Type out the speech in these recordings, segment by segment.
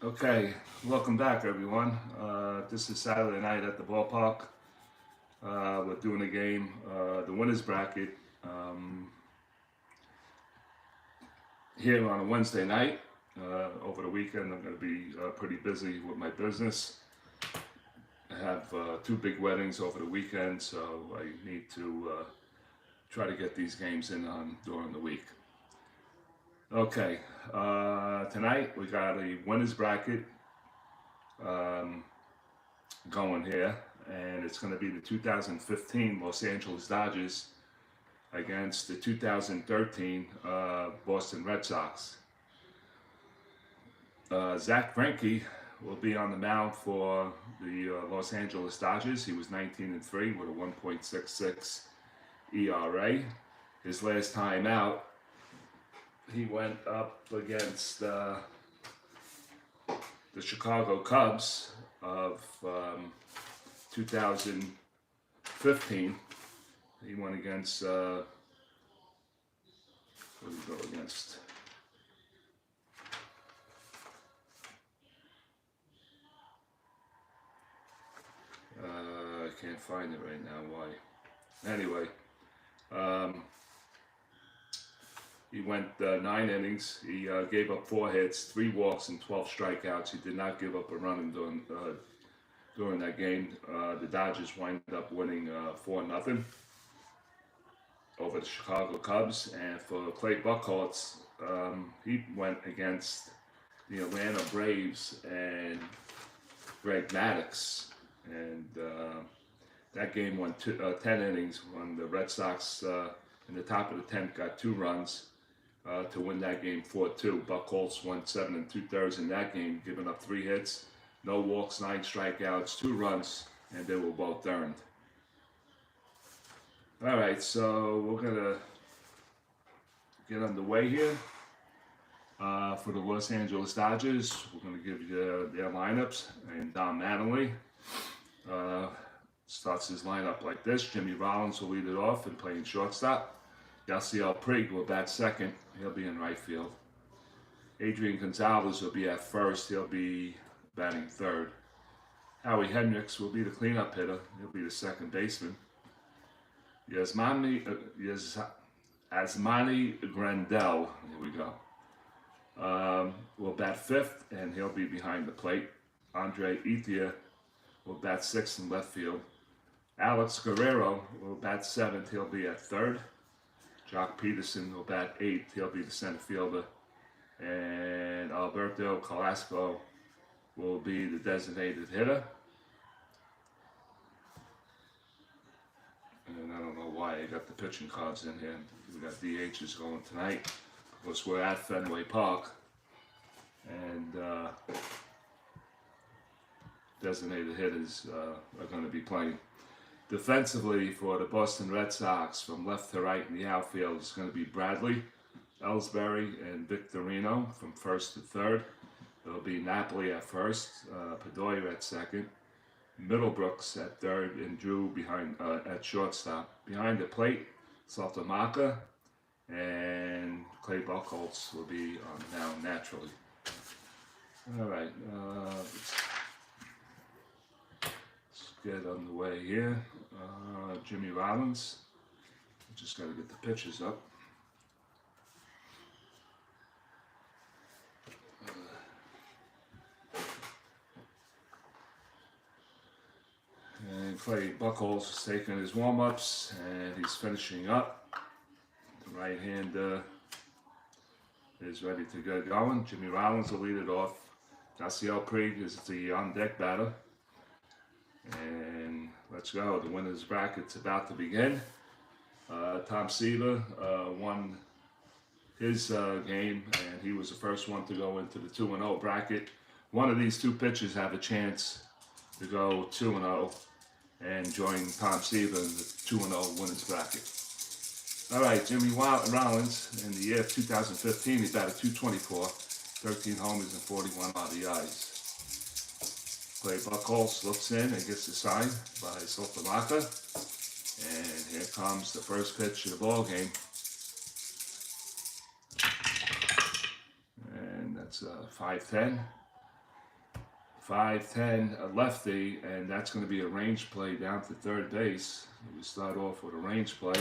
Okay, welcome back everyone. This is Saturday night at the ballpark. We're doing a game, the winners bracket, here on a Wednesday night. Over the weekend I'm going to be pretty busy with my business. I have two big weddings over the weekend, so I need to try to get these games in on during the week. Okay, tonight we got a winners bracket going here, and it's going to be the 2015 Los Angeles Dodgers against the 2013 Boston Red Sox. Zach Greinke will be on the mound for the Los Angeles Dodgers. He was 19-3 with a 1.66 ERA. His last time out, he went up against the Chicago Cubs of 2015. He went against, what did he go against? I can't find it right now, why? Anyway, he went 9 innings. He gave up 4 hits, 3 walks, and 12 strikeouts. He did not give up a run during that game. The Dodgers wind up winning 4-0 over the Chicago Cubs. And for Clay Buchholz, he went against the Atlanta Braves and Greg Maddux. And that game went 10 innings when the Red Sox in the top of the 10th got 2 runs to win that game 4-2. Buchholz went 7 2/3 in that game, giving up 3 hits, no walks, 9 strikeouts, 2 runs, and they were both earned. All right, so we're gonna get underway here. For the Los Angeles Dodgers, we're gonna give you their lineups. And Don Mattingly starts his lineup like this. Jimmy Rollins will lead it off and playing shortstop. Yasiel Puig will bat second. He'll be in right field. Adrian Gonzalez will be at first. He'll be batting third. Howie Hendricks will be the cleanup hitter. He'll be the second baseman. Yasmani Grandal, here we go, will bat fifth, and he'll be behind the plate. Andre Ethier will bat sixth in left field. Alex Guerrero will bat seventh. He'll be at third. Jock Peterson will bat eighth. He'll be the center fielder. And Alberto Carrasco will be the designated hitter. And I don't know why I got the pitching cards in here. We got DHs going tonight. Of course, we're at Fenway Park. And designated hitters are going to be playing. Defensively for the Boston Red Sox, from left to right in the outfield, is going to be Bradley, Ellsbury, and Victorino from first to third. It'll be Napoli at first, Pedroia at second, Middlebrooks at third, and Drew behind at shortstop. Behind the plate, Saltamaka and Clay Buchholz will be on the mound naturally. All right, let's get underway here. Jimmy Rollins. Just got to get the pitches up. And Clay Buchholz is taking his warm-ups, and he's finishing up. The right hand is ready to get going. Jimmy Rollins will lead it off. Yasiel Puig is the on-deck batter. And let's go. The winner's bracket's about to begin. Tom Seaver won his game, and he was the first one to go into the 2-0 bracket. One of these 2 pitchers have a chance to go 2-0 and join Tom Seaver in the 2-0 winners bracket. All right, Jimmy Rollins, in the year of 2015, he batted .224, 13 homers and 41 RBIs. Clay Buchholz looks in and gets the sign by Saltamaka. And here comes the first pitch of the ball game. And that's 5-10. 5'10", a lefty, and that's going to be a range play down to third base. We start off with a range play.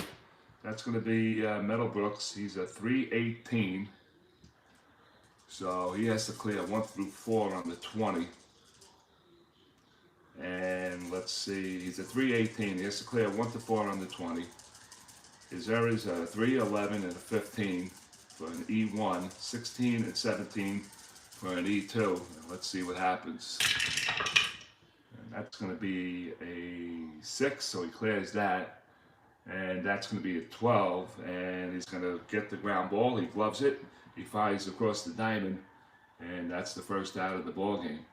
That's going to be Middlebrooks. He's a 318, so he has to clear 1 through 4 on the 20. And let's see, he's a 318. He has to clear 1 to 4 on the 20. His errors are 311 and a 15 for an E1, 16 and 17 for an E2. And let's see what happens. And that's going to be a 6, so he clears that. And that's going to be a 12, and he's going to get the ground ball. He gloves it. He fires across the diamond, and that's the first out of the ball game.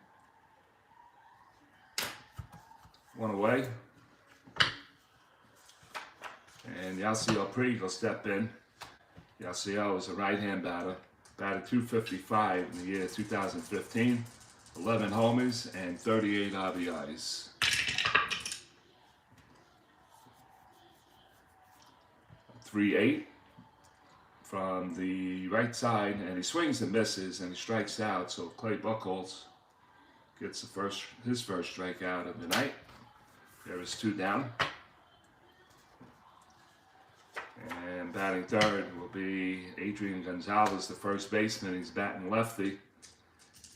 1 away. And Yasiel Puig will step in. Yasiel is a right-hand batter. Batted .255 in the year 2015. 11 homers and 38 RBIs. 3-8 from the right side, and he swings and misses, and he strikes out. So Clay Buchholz gets his first strikeout of the night. There is 2 down. And batting third will be Adrian Gonzalez, the first baseman. He's batting lefty.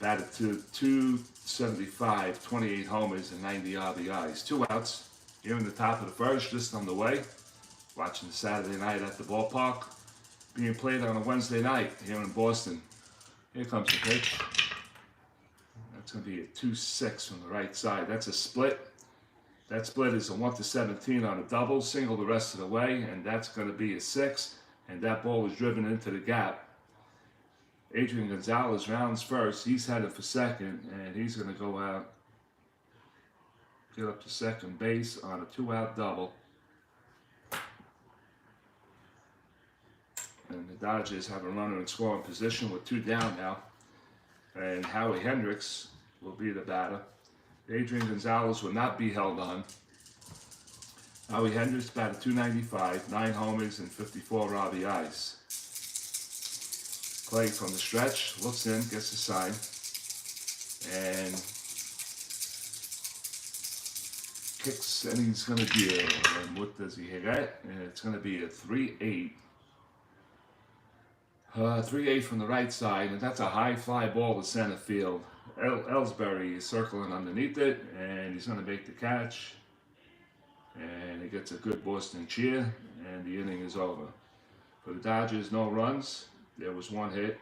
Batted to .275, 28 homers and 90 RBIs. 2 outs here in the top of the first, just on the way. Watching Saturday night at the ballpark. Being played on a Wednesday night here in Boston. Here comes the pitch. That's going to be a 2-6 from the right side. That's a split. That split is a 1 to 17 on a double, single the rest of the way, and that's going to be a 6. And that ball is driven into the gap. Adrian Gonzalez rounds first. He's headed for second, and he's going to go out, get up to second base on a 2-out double. And the Dodgers have a runner in scoring position with 2 down now. And Howie Hendricks will be the batter. Adrian Gonzalez will not be held on. Howie Hendricks batted .295, 9 homers and 54 RBIs. Clay from the stretch, looks in, gets a sign. And kicks, and he's going to deal. And what does he hit at? And it's going to be a 3-8. 3-8 from the right side, and that's a high fly ball to center field. Ellsbury is circling underneath it, and he's going to make the catch. And he gets a good Boston cheer, and the inning is over. For the Dodgers, no runs. There was 1 hit.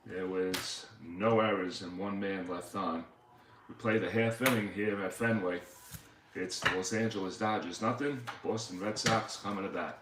There was no errors and 1 man left on. We played a half inning here at Fenway. It's the Los Angeles Dodgers nothing. Boston Red Sox coming to bat.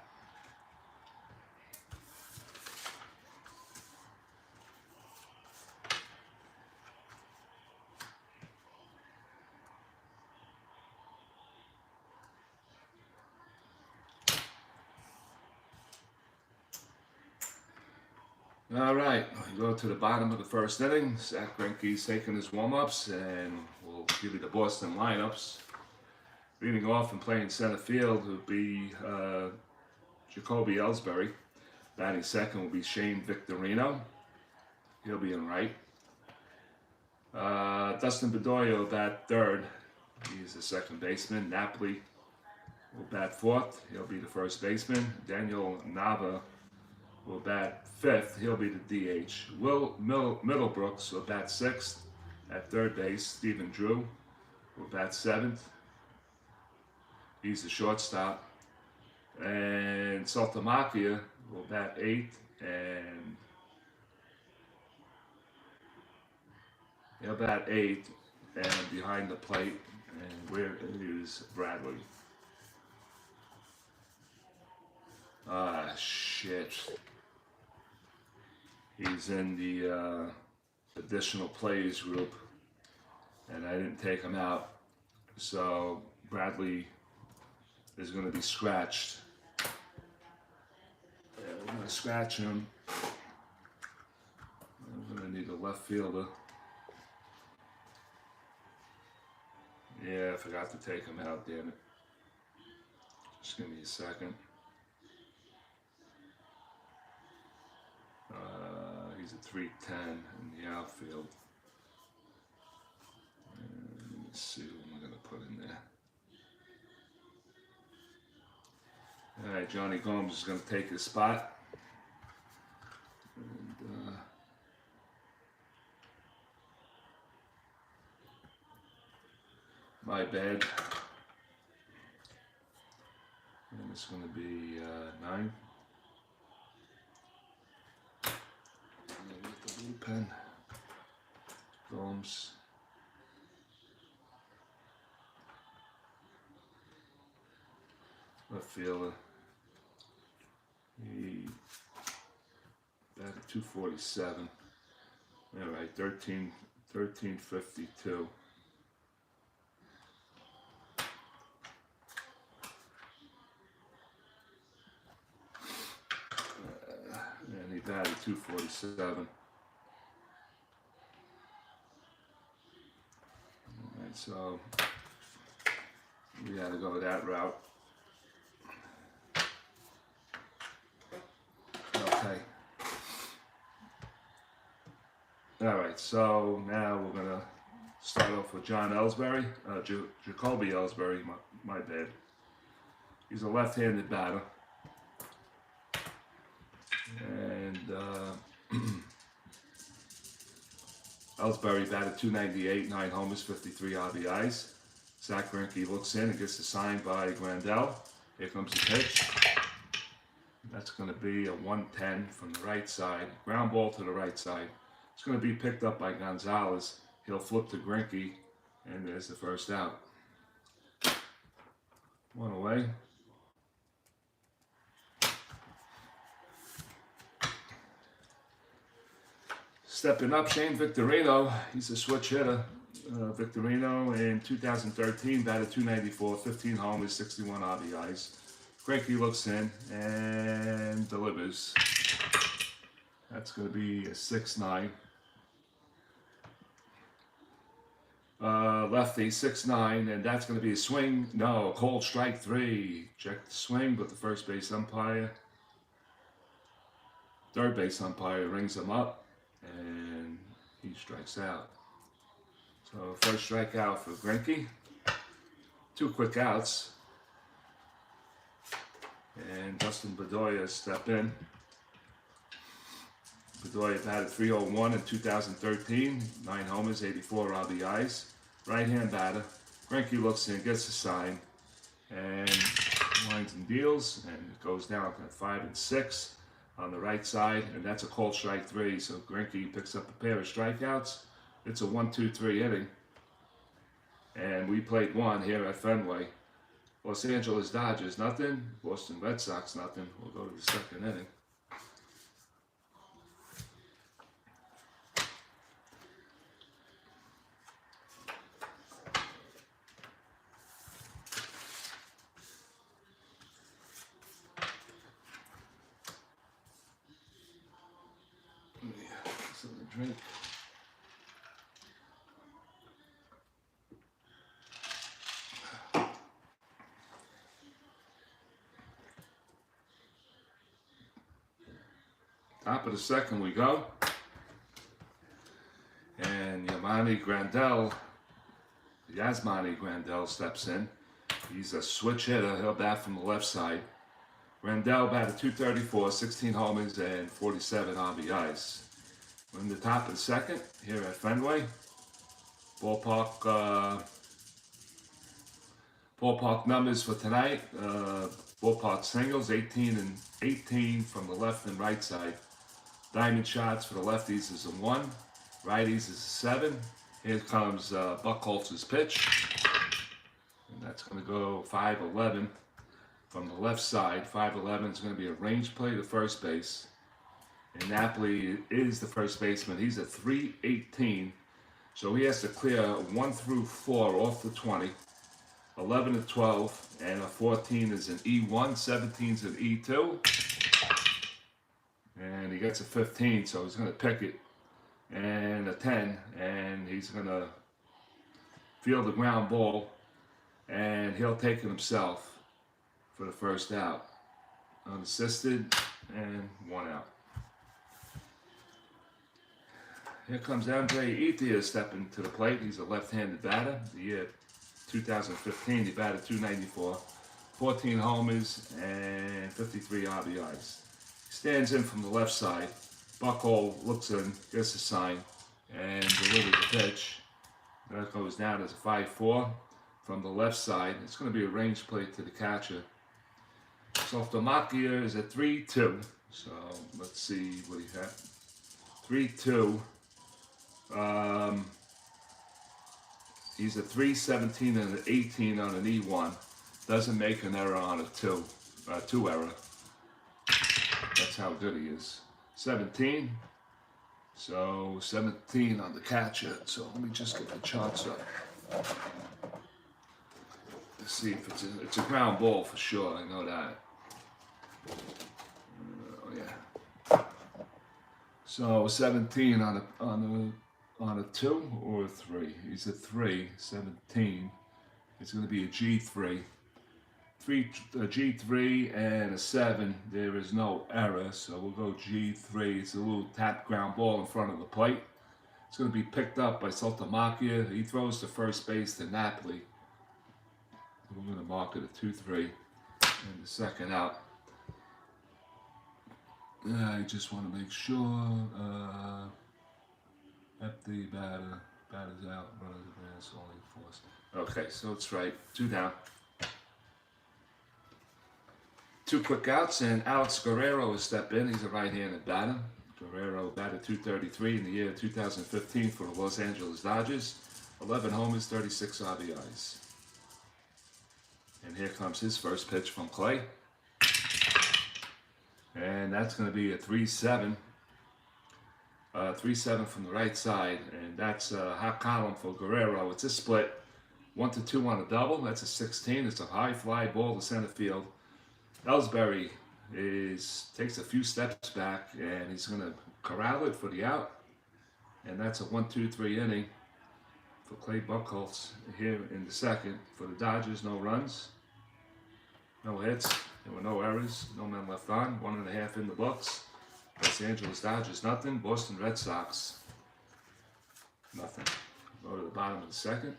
All right, we go to the bottom of the first inning. Zach Greinke's taking his warm-ups, and we'll give you the Boston lineups. Leading off and playing center field will be Jacoby Ellsbury. Batting second will be Shane Victorino. He'll be in right. Dustin Pedroia will bat third. He's the second baseman. Napoli will bat fourth. He'll be the first baseman. Daniel Nava will bat fifth. He'll be the DH. Will Middlebrooks will bat sixth at third base. Stephen Drew will bat seventh. He's the shortstop. And STRAT-O-MATIC will bat eighth. And he'll bat eighth and behind the plate. And where is Bradley? Ah, shit. He's in the additional plays group, and I didn't take him out. So Bradley is going to be scratched. Yeah, we're going to scratch him. I'm going to need a left fielder. Yeah, I forgot to take him out, damn it. Just give me a second. He's a 310 in the outfield. Let's see what am I going to put in there. All right, Johnny Gomes is going to take his spot. And, my bad. And it's going to be 9. Get the blue pen. Gomes. Left fielder. He batted 247. All right, 1352. And he batted 247. All right, so we had to go that route. Okay. All right, so now we're going to start off with John Ellsbury, Jacoby Ellsbury, my bad. He's a left-handed batter. And Ellsbury batted 298, 9 homers, 53 RBIs. Zach Greinke looks in and gets the sign by Grandel. Here comes the pitch. That's going to be a 110 from the right side. Ground ball to the right side. It's going to be picked up by Gonzalez. He'll flip to Greinke, and there's the first out. 1 away. Stepping up, Shane Victorino. He's a switch hitter. Victorino in 2013 batted 294, 15 homers, 61 RBIs. Greinke looks in and delivers. That's going to be a 6-9. Lefty, 6-9, and that's going to be a swing. No, a cold strike 3. Check the swing, but the first base umpire, third base umpire rings him up, and he strikes out. So first strikeout for Greinke. 2 quick outs. And Dustin Bedoya step in. Bedoya batted 301 in 2013, 9 homers, 84 RBIs. Right-hand batter. Greinke looks in, gets the sign, and lines and deals, and it goes down at 5 and 6 on the right side, and that's a cold strike 3. So Greinke picks up a pair of strikeouts. It's a 1-2-3 inning, and we played 1 here at Fenway. Los Angeles Dodgers, nothing. Boston Red Sox, nothing. We'll go to the second inning. Something to drink. Top of the second we go, and Yasmani Grandel steps in. He's a switch hitter. He'll bat from the left side. Grandel batted 234, 16 homers, and 47 RBIs. We're in the top of the second here at Fenway. Ballpark numbers for tonight. Ballpark singles, 18 and 18 from the left and right side. Diamond shots for the lefties is a 1. Righties is a 7. Here comes Buchholz's pitch. And that's going to go 5-11 from the left side. 5-11 is going to be a range play to first base. And Napoli is the first baseman. He's a 318. So he has to clear 1 through 4 off the 20. 11 to 12. And a 14 is an E1. 17 is an E2. And he gets a 15, so he's going to pick it, and a 10, and he's going to field the ground ball, and he'll take it himself for the first out. Unassisted, and 1 out. Here comes Andre Ethier stepping to the plate. He's a left-handed batter. The year 2015, he batted .294, 14 homers, and 53 RBIs. He stands in from the left side. Buchholz looks in, gets a sign, and delivers the pitch. That goes down as a 5-4 from the left side. It's going to be a range play to the catcher. STRAT-O-MATIC is at 3-2. So let's see what he had. 3-2. He's a 3-17 and an 18 on an E1. Doesn't make an error on a two error. That's how good he is. 17. So 17 on the catcher. So let me just get the charts up. Let's see if it's a ground ball for sure. I know that. Oh yeah. So 17 on a 2 or a 3. He's a 3. 17. It's going to be a G3. A G3 and a 7. There is no error, so we'll go G3. It's a little tap ground ball in front of the plate. It's going to be picked up by STRAT-O-MATIC. He throws to first base to Napoli. We're going to mark it a 2-3 and the second out. I just want to make sure empty batter's out, runners advance, only force. Okay, so it's right. 2 down. 2 quick outs, and Alex Guerrero will step in. He's a right-handed batter. Guerrero batted .233 in the year 2015 for the Los Angeles Dodgers. 11 homers, 36 RBIs. And here comes his first pitch from Clay. And that's going to be a 3-7. 3-7 from the right side. And that's a hot column for Guerrero. It's a split. 1-2 on a double. That's a 16. It's a high fly ball to center field. Ellsbury takes a few steps back, and he's going to corral it for the out. And that's a 1-2-3 inning for Clay Buchholz here in the second. For the Dodgers, no runs, no hits, there were no errors, no men left on, 1.5 in the books. Los Angeles Dodgers, nothing. Boston Red Sox, nothing. Go to the bottom of the second.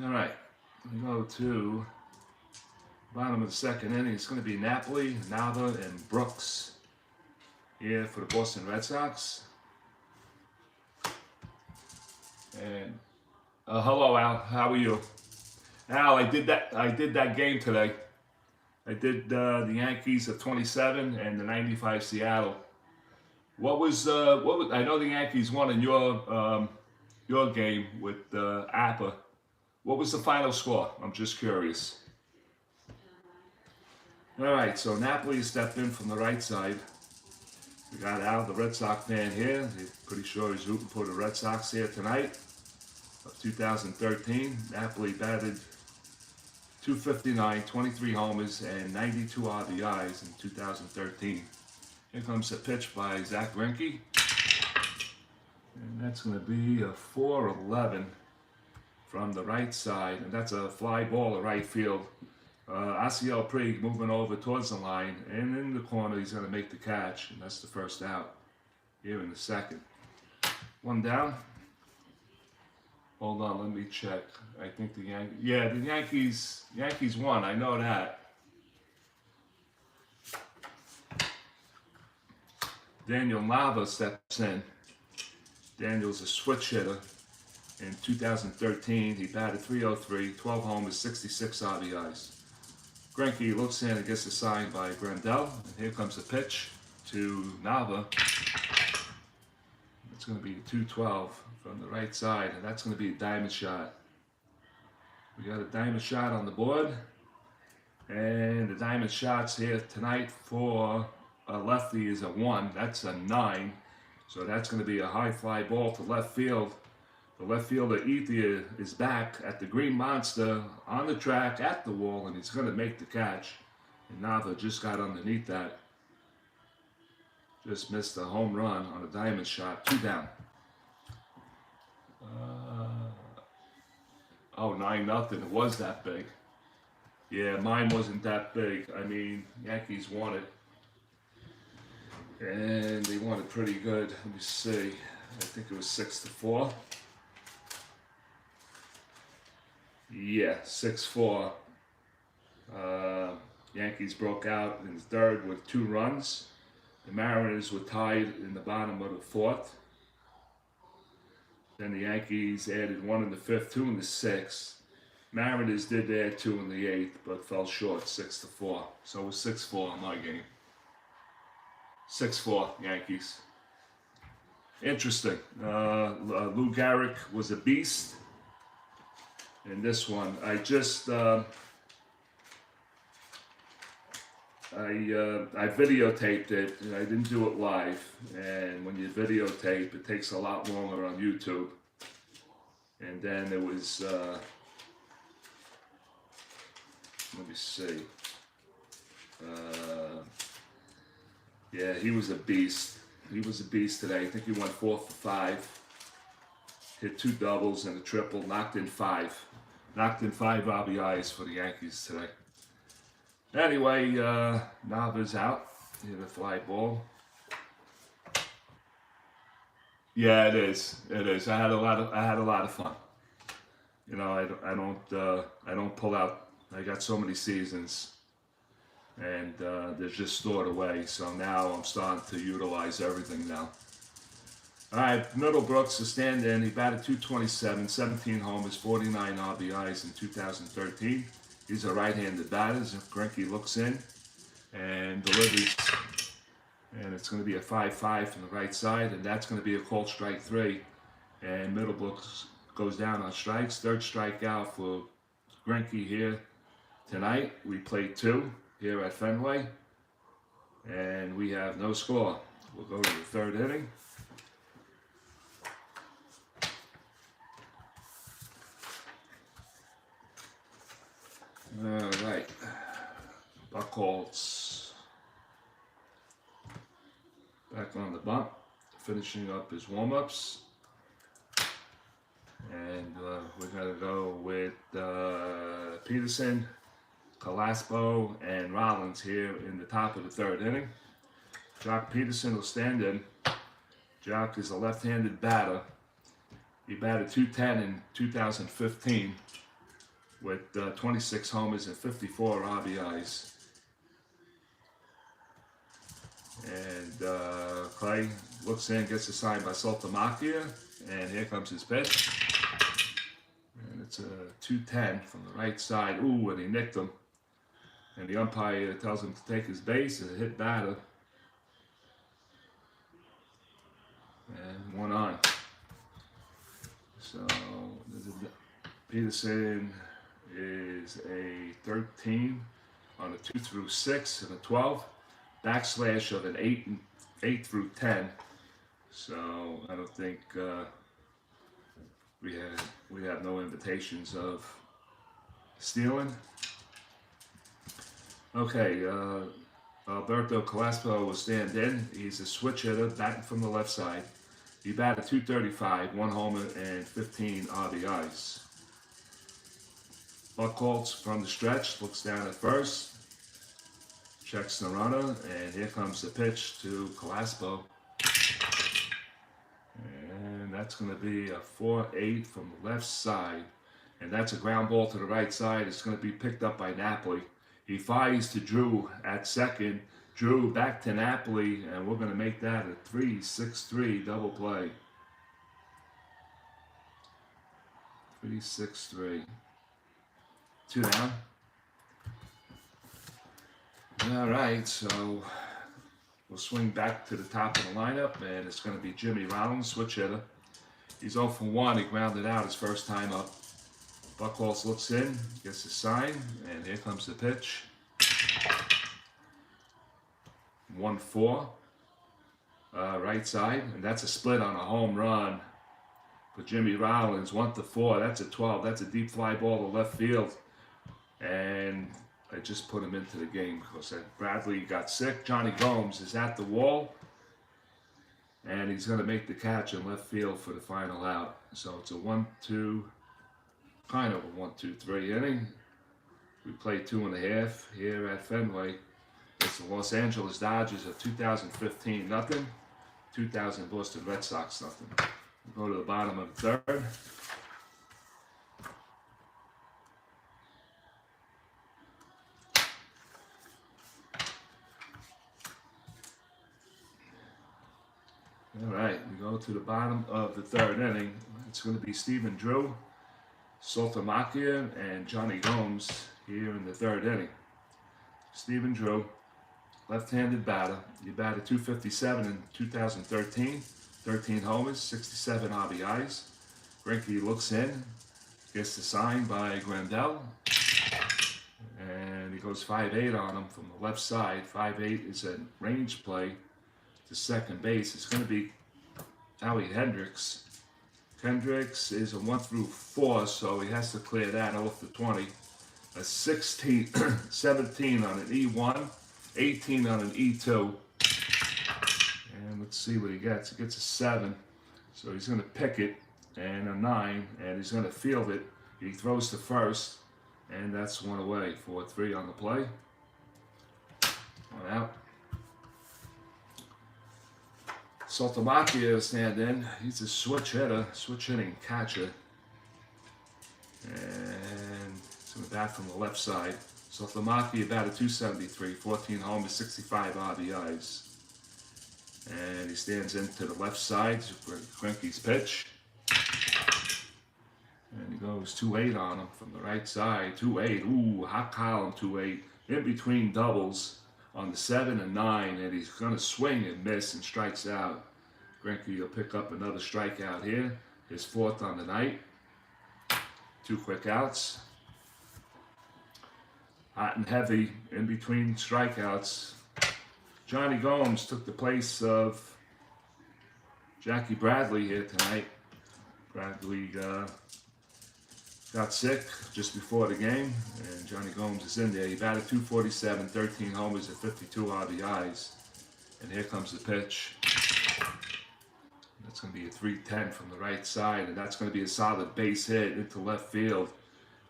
All right, we go to bottom of the second inning. It's going to be Napoli, Nava, and Brooks here for the Boston Red Sox. And hello, Al. How are you, Al? I did that game today. I did the Yankees of 27 and the 95 Seattle. What was I know the Yankees won in your game with Appa. What was the final score? I'm just curious. All right, so Napoli stepped in from the right side. We got Al, the Red Sox fan here. He's pretty sure he's rooting for the Red Sox here tonight. Of 2013, Napoli batted .259, 23 homers, and 92 RBIs in 2013. Here comes a pitch by Zach Greinke. And that's going to be a 4-11. From the right side, and that's a fly ball to right field. Asiel Puig moving over towards the line, and in the corner he's going to make the catch, and that's the first out here in the second. 1 down. Hold on, let me check. I think the Yankees won. I know that. Daniel Nava steps in. Daniel's a switch hitter. In 2013, he batted .303, 12 homers, 66 RBIs. Greinke looks in and gets a sign by Grandel. And here comes the pitch to Nava. It's going to be a 2-12 from the right side, and that's going to be a diamond shot. We got a diamond shot on the board. And the diamond shots here tonight for a lefty is a 1. That's a 9. So that's going to be a high fly ball to left field. The left fielder Ethier is back at the Green Monster on the track at the wall, and he's going to make the catch. And Nava just got underneath that. Just missed a home run on a diamond shot. 2 down. Oh, 9-0. It was that big. Yeah, mine wasn't that big. I mean, Yankees won it. And they won it pretty good. Let me see. I think it was 6-4. Yeah, 6-4. Yankees broke out in the third with 2 runs. The Mariners were tied in the bottom of the fourth. Then the Yankees added 1 in the fifth, 2 in the sixth. Mariners did add 2 in the eighth, but fell short, 6-4. So it was 6-4 in my game. 6-4 Yankees. Interesting. Lou Gehrig was a beast in this one. I videotaped it, and I didn't do it live. And when you videotape, it takes a lot longer on YouTube. And then there was, let me see. Yeah, he was a beast. He was a beast today. I think he went 4 for 5. Hit 2 doubles and a triple. Knocked in 5. Knocked in 5 RBIs for the Yankees today. Anyway, Nava's out. Hit a fly ball. Yeah, it is. It is. I had a lot of fun. You know, I don't pull out. I got so many seasons, and they're just stored away. So now I'm starting to utilize everything now. All right, Middlebrooks is stand-in. He batted .227, 17 homers, 49 RBIs in 2013. He's a right-handed batter. Greinke looks in and delivers, and it's going to be a 5-5 from the right side, and that's going to be a called strike 3. And Middlebrooks goes down on strikes. Third strikeout for Greinke here tonight. We played 2 here at Fenway, and we have no score. We'll go to the third inning. All right, Buchholz back on the bump, finishing up his warm-ups, and we're gonna go with Peterson, Calaspo, and Rollins here in the top of the third inning. Jock Peterson will stand in. Jock is a left-handed batter. He batted .210 in 2015. With 26 homers and 54 RBIs. And Clay looks in, gets a sign by Saltamakia, and here comes his pitch. And it's a .210 from the right side. Ooh, and he nicked him. And the umpire tells him to take his base. It's a hit batter. And 1 on. So Peterson is a 13 on a 2 through 6 and a 12, backslash of an 8 through 10. So I don't think we have no invitations of stealing. Okay, Alberto Calaspo will stand in. He's a switch hitter, batting from the left side. He batted .235, 1 homer and 15 RBIs. Buchholz from the stretch, looks down at first, checks the runner, and here comes the pitch to Calaspo. And that's going to be a 4-8 from the left side. And that's a ground ball to the right side. It's going to be picked up by Napoli. He fires to Drew at second. Drew back to Napoli, and we're going to make that a 3-6-3 double play. 3-6-3. 2 down. All right, so we'll swing back to the top of the lineup, and it's going to be Jimmy Rollins, switch hitter. He's 0 for 1. He grounded out his first time up. Buchholz looks in, gets a sign, and here comes the pitch. 1-4, right side, and that's a split on a home run for Jimmy Rollins. 1-4. That's a 12. That's a deep fly ball to left field. And I just put him into the game because Bradley got sick. Johnny Gomes is at the wall, and he's going to make the catch in left field for the final out. So it's a 1-2, kind of a 1-2-3 inning. We played 2.5 here at Fenway. It's the Los Angeles Dodgers of 2015, nothing. 2000 Boston Red Sox, nothing. We go to the bottom of the third. All right, we go to the bottom of the third inning. It's going to be Stephen Drew, Saltalamacchia, and Johnny Gomes here in the third inning. Stephen Drew, left-handed batter. He batted .257 in 2013, 13 homers, 67 RBIs. Greinke looks in, gets the sign by Grandel, and he goes 5-8 on him from the left side. 5-8 is a range play to second base. It's going to be Howie Hendricks. Hendricks is a 1-4, so he has to clear that off the 20. A 16, 17 on an E1, 18 on an E2. And let's see what he gets. He gets a 7, so he's going to pick it, and a 9, and he's going to field it. He throws to first, and that's one away. 4-3 on the play. One out. Saltalamacchia stand in. He's a switch hitter, switch hitting catcher. And it's going to bat from the left side. Saltalamacchia batted .273, 14 homers, 65 RBIs. And he stands into the left side for Greinke's pitch. And he goes 2-8 on him from the right side. 2-8. Ooh, hot column 2-8. In between doubles on the 7 and 9, and he's going to swing and miss and strikes out. Greinke will pick up another strikeout here, his 4th on the night. 2 quick outs. Hot and heavy in between strikeouts. Johnny Gomes took the place of Jackie Bradley here tonight. Bradley got sick just before the game, and Johnny Gomes is in there. He batted .247, 13 homers and 52 RBIs. And here comes the pitch. That's going to be a 3-10 from the right side, and that's going to be a solid base hit into left field.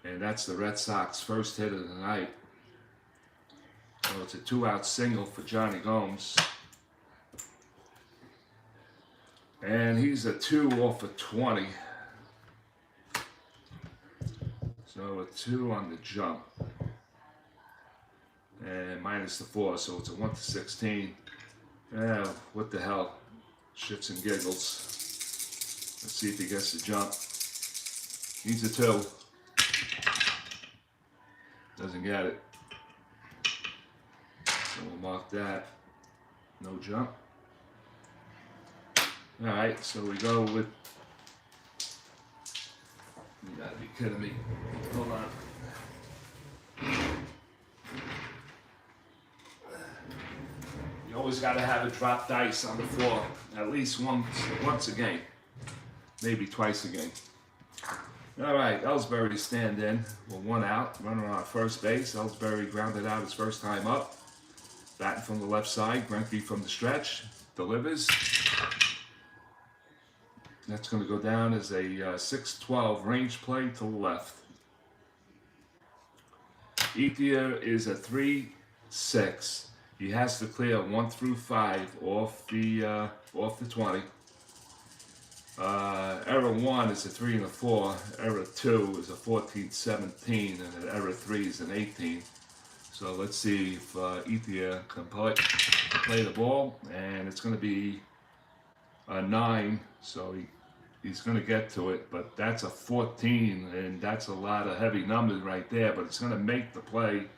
And that's the Red Sox first hit of the night. So it's a 2-out single for Johnny Gomes. And he's a 2 off of 20. So a 2 on the jump. And minus the 4, so it's a 1-16. Yeah, what the hell? Shits and giggles. Let's see if he gets the jump. He's a 2. Doesn't get it. So we'll mark that. No jump. Alright, so we go with... You gotta be kidding me. Hold on. You always gotta have a drop dice on the floor. At least once a game. Maybe twice a game. Alright, Ellsbury stand in with 1 out. Runner on first base. Ellsbury grounded out his first time up. Batting from the left side. Greinke from the stretch. Delivers. That's going to go down as a 6-12 range play to the left. Ethier is a 3-6. He has to clear 1 through 5 off the 20. Error 1 is a 3 and a 4. Error 2 is a 14-17, and an error 3 is an 18. So let's see if Ethier can play the ball, and it's going to be a 9. So he's going to get to it, but that's a 14, and that's a lot of heavy numbers right there. But it's going to make the play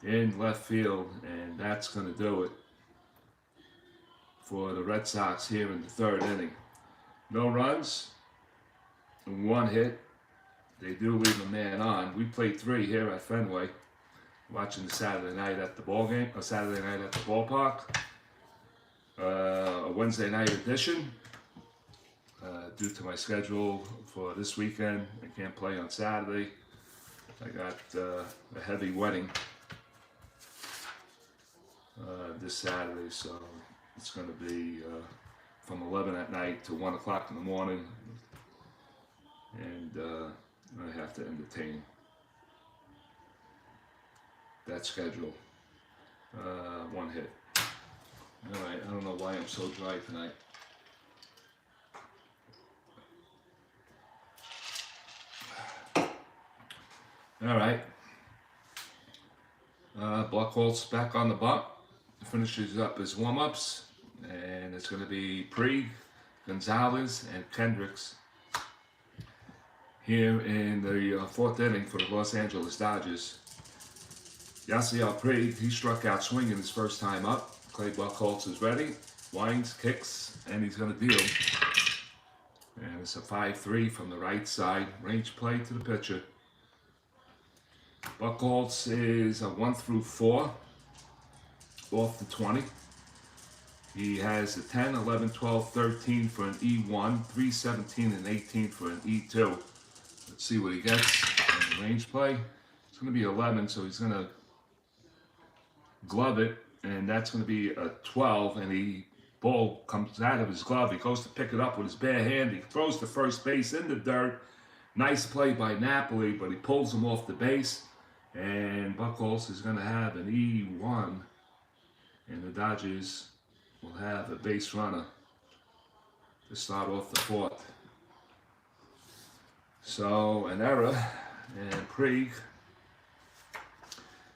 in left field, and that's going to do it for the Red Sox here in the third inning. No runs, 1 hit. They do leave a man on. We played 3 here at Fenway, watching the Saturday night at the Saturday night at the ballpark. A Wednesday night edition. Due to my schedule for this weekend, I can't play on Saturday. I got a heavy wedding this Saturday, so it's going to be from 11 at night to 1 o'clock in the morning. And I have to entertain that schedule. One hit. All right, I don't know why I'm so dry tonight. All right. Buchholz back on the bump. Finishes up his warm-ups, and it's going to be Puig, Gonzalez, and Kendricks here in the fourth inning for the Los Angeles Dodgers. Yasiel Puig, he struck out swinging his first time up. Clay Buchholz is ready, winds, kicks, and he's going to deal. And it's a 5-3 from the right side. Range play to the pitcher. Buchholz is a 1 through 4 off the 20. He has a 10, 11, 12, 13 for an E1, 3, 17, and 18 for an E2. Let's see what he gets on the range play. It's going to be 11, so he's going to glove it, and that's going to be a 12, and the ball comes out of his glove. He goes to pick it up with his bare hand. He throws to first base in the dirt. Nice play by Napoli, but he pulls him off the base, and Buchholz is going to have an E1, and the Dodgers will have a base runner to start off the fourth. So an error, and Puig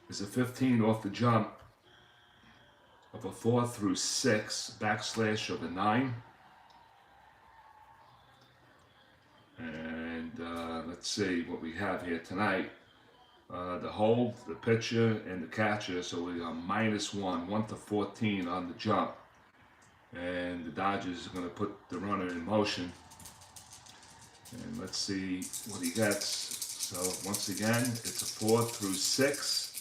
is a 15 off the jump of a 4 through 6, backslash of a 9. And let's see what we have here tonight. The hold, the pitcher, and the catcher, so we are -1, 1 to 14 on the jump. And the Dodgers are going to put the runner in motion. And let's see what he gets. So once again, it's a 4 through 6,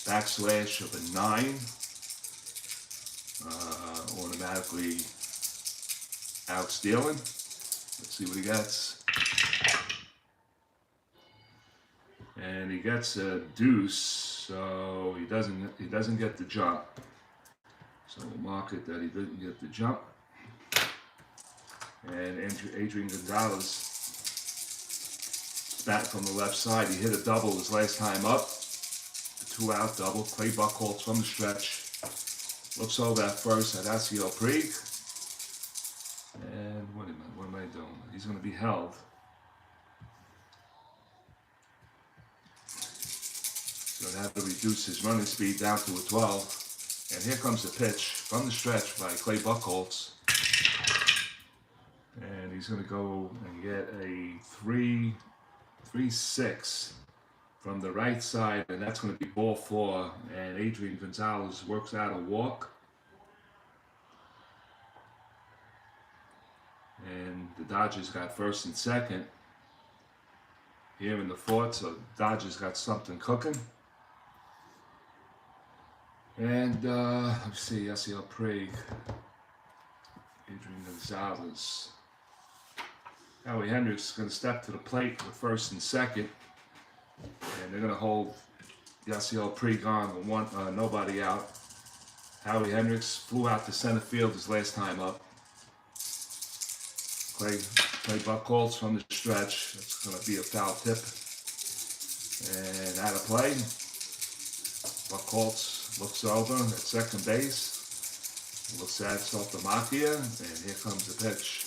backslash of a 9. Automatically out stealing. Let's see what he gets. And he gets a deuce, so he doesn't get the jump. So we'll mark it that he didn't get the jump. And Adrian Gonzalez back from the left side. He hit a double his last time up. A 2-out double. Clay Buchholz from the stretch. Looks over at first at Yasiel Puig. And what am I doing? He's going to be held. So they have to reduce his running speed down to a 12. And here comes the pitch from the stretch by Clay Buchholz. And he's going to go and get a 3-6 from the right side, and that's going to be ball 4. And Adrian Gonzalez works out a walk. And the Dodgers got first and second here in the fourth, so the Dodgers got something cooking. And let's see, Yasiel Puig, Adrian Gonzalez. Howie Hendricks is going to step to the plate with first and second, and they're going to hold Yasiel Puig on with nobody out. Howie Hendricks flew out to center field his last time up. Clay Buchholz from the stretch. That's going to be a foul tip. And out of play. Buchholz looks over at second base. Looks at STRAT-O-MATIC, and here comes the pitch.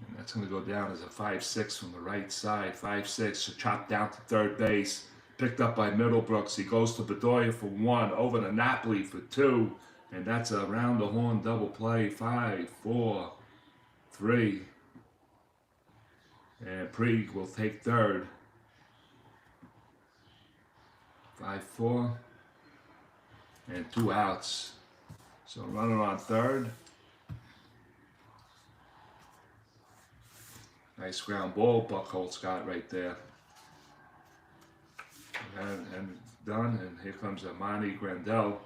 And that's going to go down as a 5-6 from the right side. 5-6, chopped down to third base. Picked up by Middlebrooks. He goes to Bedoya for 1, over to Napoli for 2. And that's a round the horn double play. 5, 4, 3. And Puig will take third. 5-4. And 2 outs. So runner on third. Nice ground ball Buchholz got right there. And done. And here comes Amani Grandel.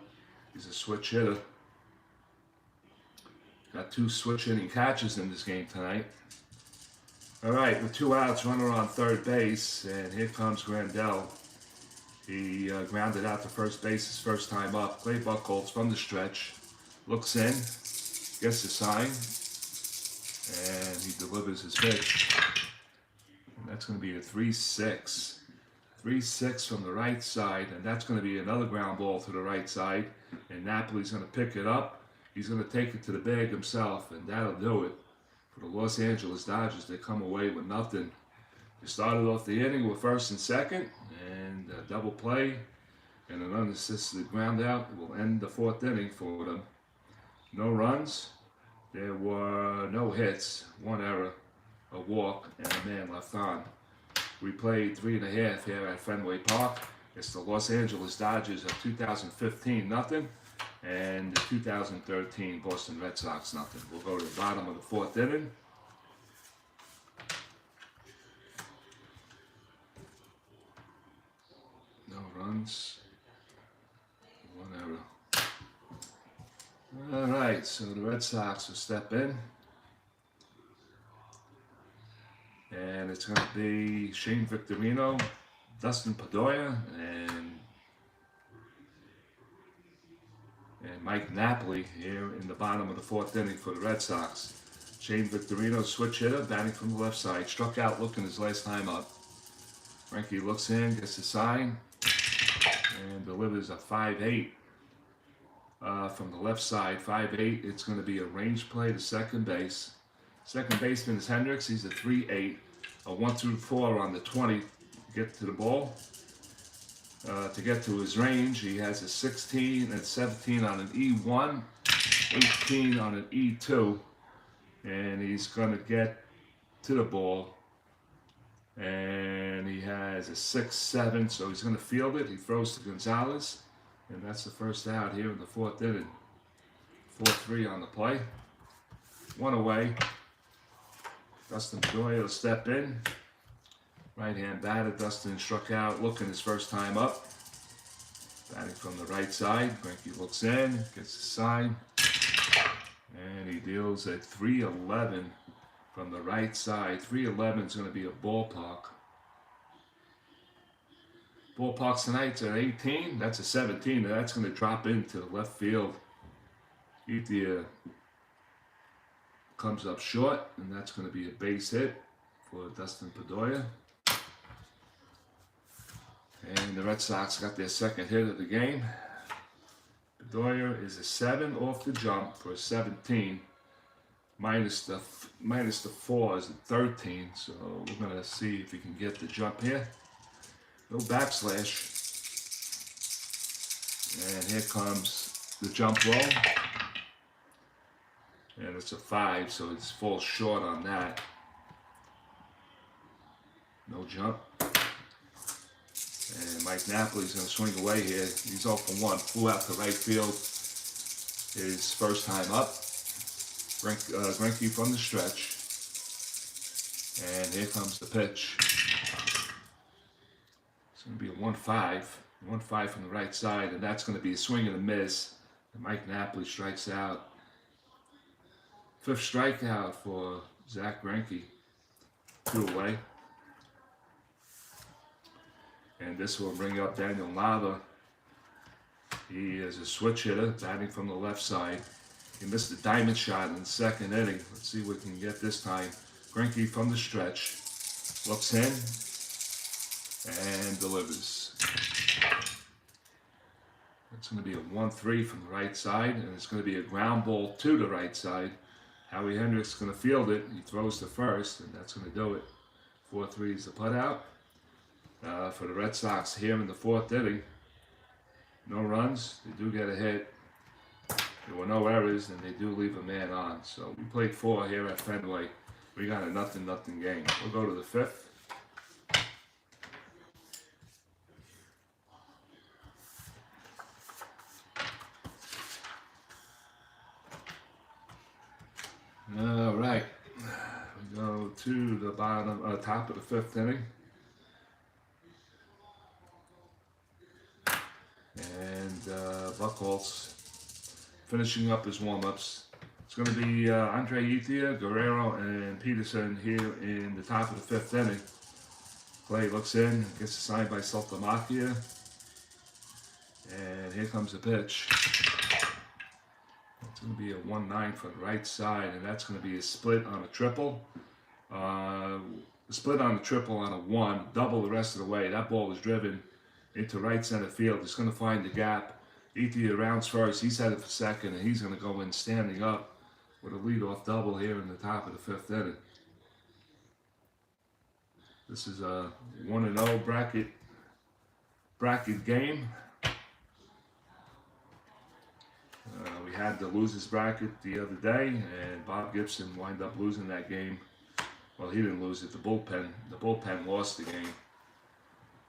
He's a switch hitter. Got 2 switch hitting catches in this game tonight. All right, with 2 outs, runner on third base, and here comes Grandel. He grounded out to first base his first time up. Clay Buchholz from the stretch. Looks in, gets the sign, and he delivers his pitch. that's going to be a 3-6. 3-6 from the right side, and that's going to be another ground ball to the right side, and Napoli's going to pick it up. He's going to take it to the bag himself, and that'll do it for the Los Angeles Dodgers. They come away with nothing. They started off the inning with first and second, and a double play, and an unassisted ground out will end the fourth inning for them. No runs, there were no hits, one error, a walk, and a man left on. We played 3.5 here at Fenway Park. It's the Los Angeles Dodgers of 2015 nothing, and the 2013 Boston Red Sox nothing. We'll go to the bottom of the fourth inning. No runs, one error. All right, so the Red Sox will step in. And it's going to be Shane Victorino, Dustin Pedroia, and Mike Napoli here in the bottom of the fourth inning for the Red Sox. Shane Victorino, switch hitter, batting from the left side, struck out looking his last time up. Greinke looks in, gets a sign, and delivers a 5-8 from the left side. 5-8. It's going to be a range play to second base. Second baseman is Hendricks. He's a 3-8, a 1-4 on the 20 to get to the ball. To get to his range, he has a 16 and 17 on an E1, 18 on an E2, and he's going to get to the ball. And he has a 6-7, so he's going to field it. He throws to Gonzalez, and that's the first out here in the fourth inning. 4-3 on the play. One away. Dustin Pedroia will step in. Right-hand batter. Dustin struck out looking his first time up. Batting from the right side. Greinke looks in, gets the sign, and he deals a 3-11 from the right side. 3-11 is going to be a ballpark. Ballparks tonight's at 18. That's a 17. And that's going to drop into the left field. Ethier comes up short, and that's going to be a base hit for Dustin Pedroia. And the Red Sox got their second hit of the game. Pedroia is a 7 off the jump for a 17. Minus the 4 is a 13. So we're going to see if he can get the jump here. No backslash. And here comes the jump roll. And it's a 5, so it falls short on that. No jump. And Mike Napoli's going to swing away here. He's 0 for 1. Flew out to right field his first time up. Greinke from the stretch. And here comes the pitch. It's going to be a 1-5. 1-5 from the right side, and that's going to be a swing and a miss. And Mike Napoli strikes out. 5th strikeout for Zach Greinke. 2 away. And this will bring up Daniel Nava. He is a switch hitter, batting from the left side. He missed a diamond shot in the second inning. Let's see what we can get this time. Greinke from the stretch. Looks in and delivers. It's going to be a 1-3 from the right side, and it's going to be a ground ball to the right side. Howie Hendricks is going to field it. He throws to first, and that's going to do it. 4-3 is the putout. For the Red Sox here in the fourth inning. No runs. They do get a hit. There were no errors, and they do leave a man on. So we played 4 here at Fenway. We got a 0-0 game. We'll go to the 5th. All right, we go to the top of the 5th inning, and Buchholz finishing up his warm-ups. It's going to be Andre Ethier, Guerrero, and Peterson here in the top of the 5th inning. Clay looks in, gets a sign by Sadv, and here comes the pitch. It's going to be a 1-9 from the right side, and that's going to be a split on a triple. The split on a triple on a 1, double the rest of the way. That ball is driven into right center field. He's going to find the gap. Ethier rounds first. He's headed for second, and he's going to go in standing up with a leadoff double here in the top of the 5th inning. This is a 1-0 bracket game. We had the losers bracket the other day, and Bob Gibson wound up losing that game. Well, he didn't lose it. The bullpen lost the game,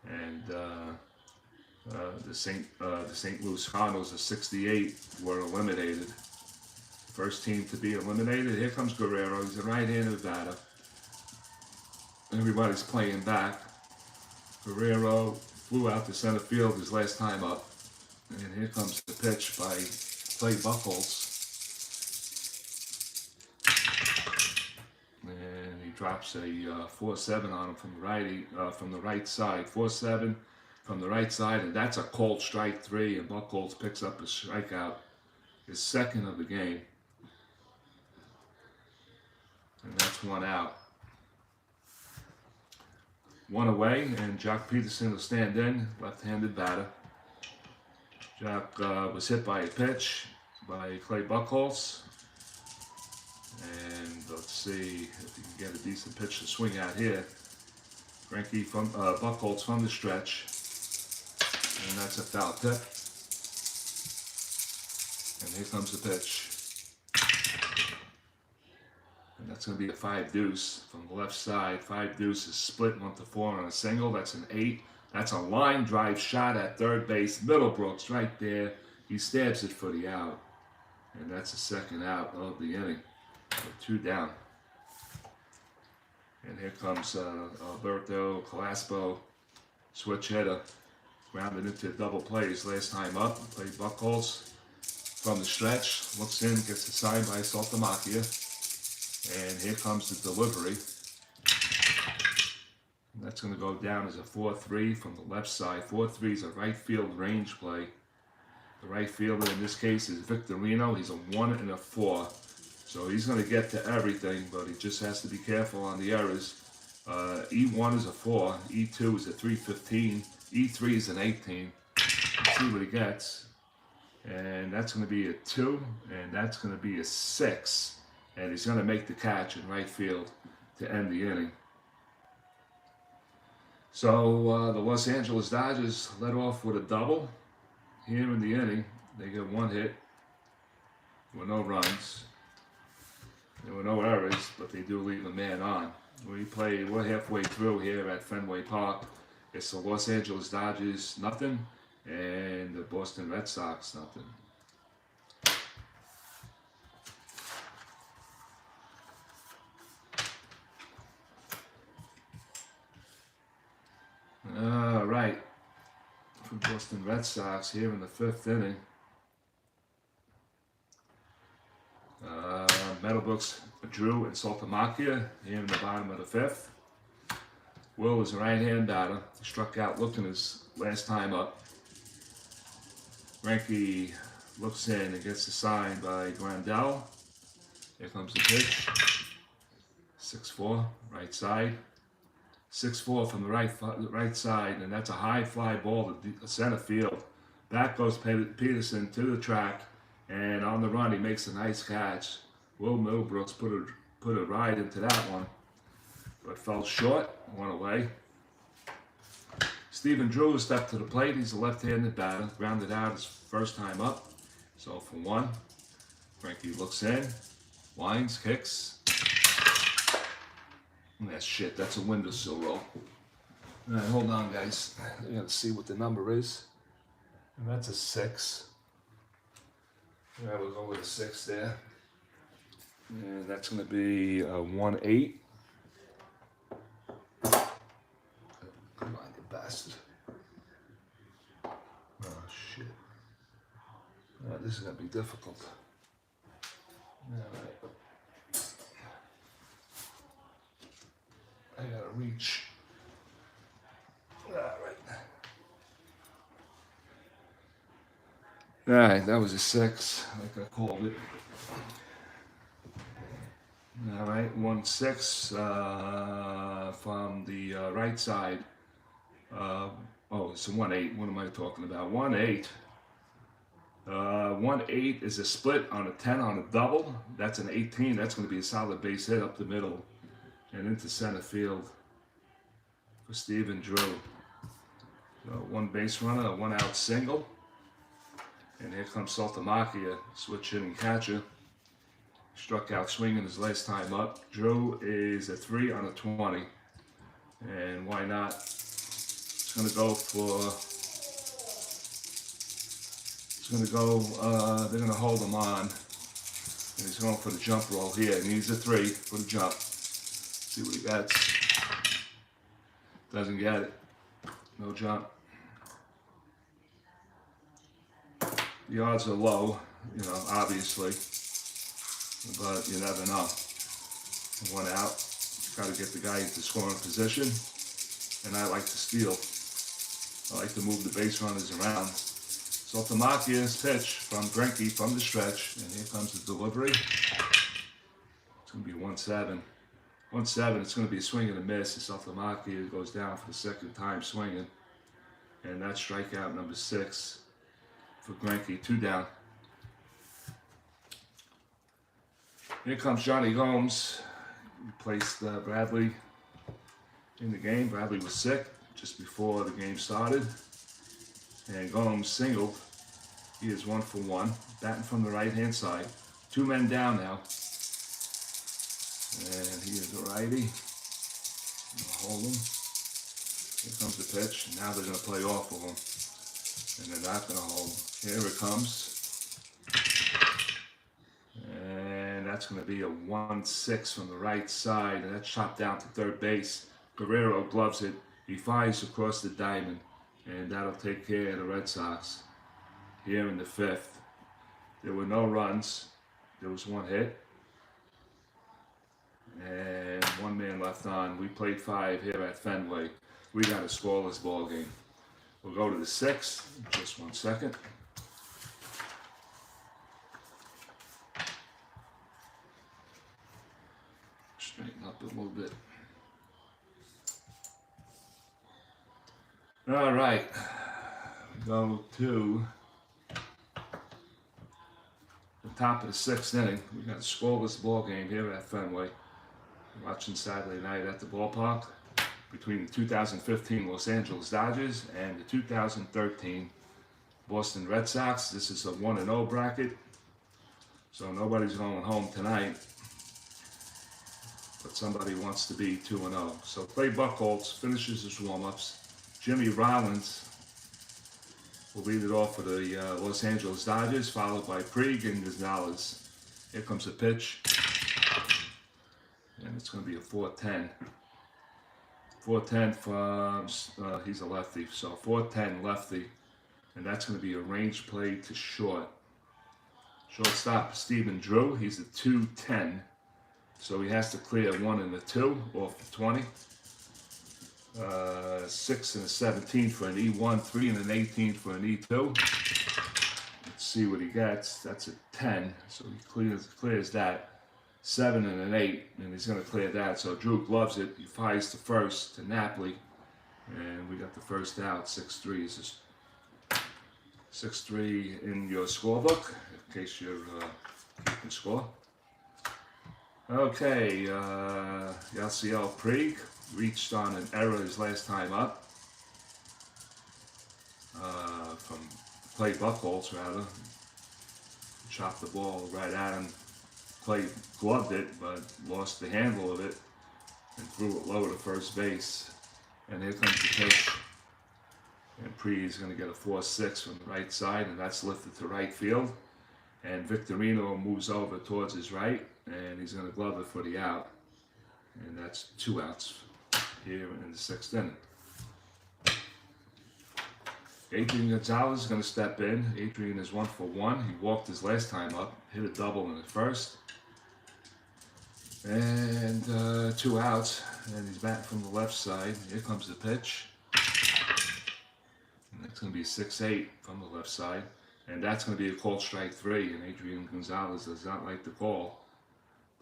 and the St. Louis Cardinals of '68 were eliminated. First team to be eliminated. Here comes Guerrero. He's a right-handed batter. Everybody's playing back. Guerrero flew out to center field his last time up, and here comes the pitch by Clay Buchholz. And he drops a 4-7 on him from the right side. 4-7 from the right side, and that's a cold strike 3. And Buchholz picks up his strikeout, his second of the game, and that's 1 out. 1 away, and Jock Peterson will stand in, left-handed batter. Jock was hit by a pitch by Clay Buchholz. And let's see if he can get a decent pitch to swing out here. Greinke from Buchholz from the stretch, and that's a foul tip. And here comes the pitch, and that's going to be a 5-deuce from the left side. 5-deuce is split 1-4 on a single. That's an 8. That's a line drive shot at third base. Middlebrooks right there. He stabs it for the out, and that's the second out of the inning. 2 down. And here comes Alberto Calaspo, switch hitter, grounded into double play his last time up. Played Buchholz from the stretch, looks in, gets the sign by Saltamacchia, and here comes the delivery. And that's going to go down as a 4-3 from the left side. 4-3 is a right field range play. The right fielder in this case is Victorino. He's a 1 and a 4. So he's going to get to everything, but he just has to be careful on the errors. E1 is a 4, E2 is a 315, E3 is an 18. Let's see what he gets. And that's going to be a 2, and that's going to be a 6. And he's going to make the catch in right field to end the inning. So the Los Angeles Dodgers led off with a double here in the inning. They get 1 hit with no runs. There were no errors, but they do leave a man on. We're halfway through here at Fenway Park. It's the Los Angeles Dodgers, nothing, and the Boston Red Sox, nothing. All right, for Boston Red Sox here in the 5th inning. Middlebrooks, Drew, and Saltamacchia here in the bottom of the 5th. Will is a right-hand batter. He struck out looking his last time up. Greinke looks in and gets the sign by Grandel. Here comes the pitch. 6-4, right side. 6-4 from the right side, and that's a high fly ball to center field. Back goes Peterson to the track, and on the run he makes a nice catch. Will Middlebrooks put a ride into that one, but fell short, 1 away. Stephen Drew stepped to the plate. He's a left-handed batter, grounded out his first time up. So for 1, Greinke looks in, winds, kicks. That's shit, that's a windowsill roll. All right, hold on, guys. I gotta see what the number is. And that's a 6. Yeah, we'll go with a 6 there. And that's going to be a 1-8. Come on, you bastard. Oh, shit. Oh, this is going to be difficult. All right. I got to reach. All right. All right, that was a 6, like I called it. All right, 1-6 from the right side. It's a 1-8. What am I talking about? 1-8. 1-8 is a split on a 10 on a double. That's an 18. That's going to be a solid base hit up the middle and into center field for Stephen Drew. So one base runner, a 1-out single. And here comes Saltamacchia, switch hitting catcher. Struck out swinging his last time up. Drew is a 3 on a 20. And why not? It's going to go for... they're going to hold him on. And he's going for the jump roll here. He needs a 3 for the jump. See what he gets. Doesn't get it. No jump. The odds are low, obviously. But you never know. 1 out. Got to get the guy into scoring position. And I like to steal. I like to move the base runners around. Saltamacchia's pitch from Greinke from the stretch, and here comes the delivery. It's going to be 1-7. 1-7, it's going to be a swing and a miss. Saltamacchia goes down for the second time swinging. And that's strikeout number 6 for Greinke, 2 down. Here comes Johnny Gomes. Replaced Bradley in the game. Bradley was sick just before the game started. And Gomes singled. He is 1 for 1. Batting from the right-hand side. 2 men down now. And he is a righty. Hold him. Here comes the pitch. Now they're going to play off of him. And they're not going to hold him. Here it comes. And that's going to be a 1-6 from the right side. And that's chopped down to third base. Guerrero gloves it. He fires across the diamond. And that'll take care of the Red Sox. Here in the 5th. There were no runs. There was 1 hit. And 1 man left on. We played 5 here at Fenway. We got a scoreless ball game. We'll go to the 6th. Just 1 second. Straighten up a little bit. All right. We go to the top of the 6th inning. We got a scoreless ball game here at Fenway. Watching Saturday night at the ballpark between the 2015 Los Angeles Dodgers and the 2013 Boston Red Sox. This is a 1-0 bracket, so nobody's going home tonight, but somebody wants to be 2-0. So Clay Buchholz finishes his warm-ups. Jimmy Rollins will lead it off for the Los Angeles Dodgers, followed by Puig and Gonzalez. Here comes the pitch. And it's going to be a 4-10. 4-10 from, he's a lefty, so 4-10 lefty. And that's going to be a range play to short. Shortstop, Stephen Drew, he's a 2-10. So he has to clear 1 and a 2 off the 20. 6 and a 17 for an E1, 3 and an 18 for an E2. Let's see what he gets. That's a 10, so he clears that. 7 and an 8, and he's going to clear that. So Drew gloves it. He fires to first to Napoli, and we got the first out. 6-3 is 6-3 in your scorebook, in case you're keeping score. Okay, Yasiel Puig reached on an error his last time up from Clay Buchholz, rather. Chopped the ball right at him. Clay gloved it, but lost the handle of it and threw it low to first base. And here comes the pitch. And Puig is going to get a 4-6 from the right side, and that's lifted to right field. And Victorino moves over towards his right, and he's going to glove it for the out. And that's 2 outs here in the 6th inning. Adrian Gonzalez is going to step in. Adrian is 1 for 1. He walked his last time up, hit a double in the first. And 2 outs, and he's batting from the left side. Here comes the pitch. And that's going to be a 6-8 from the left side. And that's going to be a called strike 3, and Adrian Gonzalez does not like the call.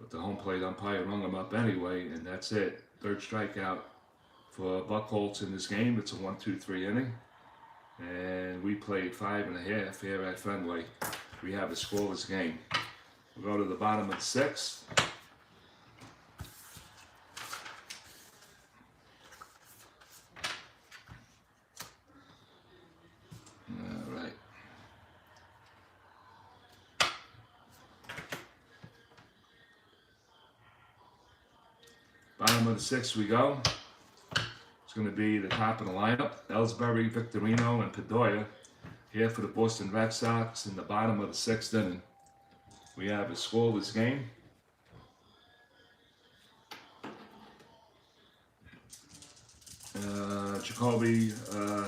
but the home plate umpire rung him up anyway, and that's it. Third strikeout for Buchholz in this game. It's a 1-2-3 inning, and we played 5.5 here at Fenway. We have a scoreless game. We'll go to the bottom of the sixth. All right. Bottom of the sixth we go. It's going to be the top of the lineup. Ellsbury, Victorino, and Pedroia here for the Boston Red Sox in the bottom of the sixth inning. We have a scoreless game. Jacoby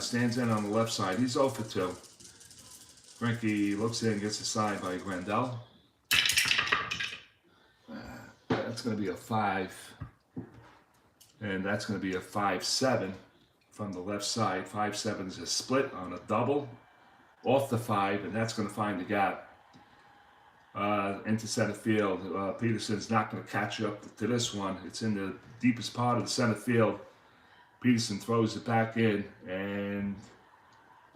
stands in on the left side. He's 0 for 2. Greinke looks in, gets a side by Grandel. That's going to be a 5. And that's going to be a 5-7 from the left side. 5-7 is a split on a double off the 5, and that's going to find the gap into center field. Peterson's not going to catch up to this one. It's in the deepest part of the center field. Peterson throws it back in, and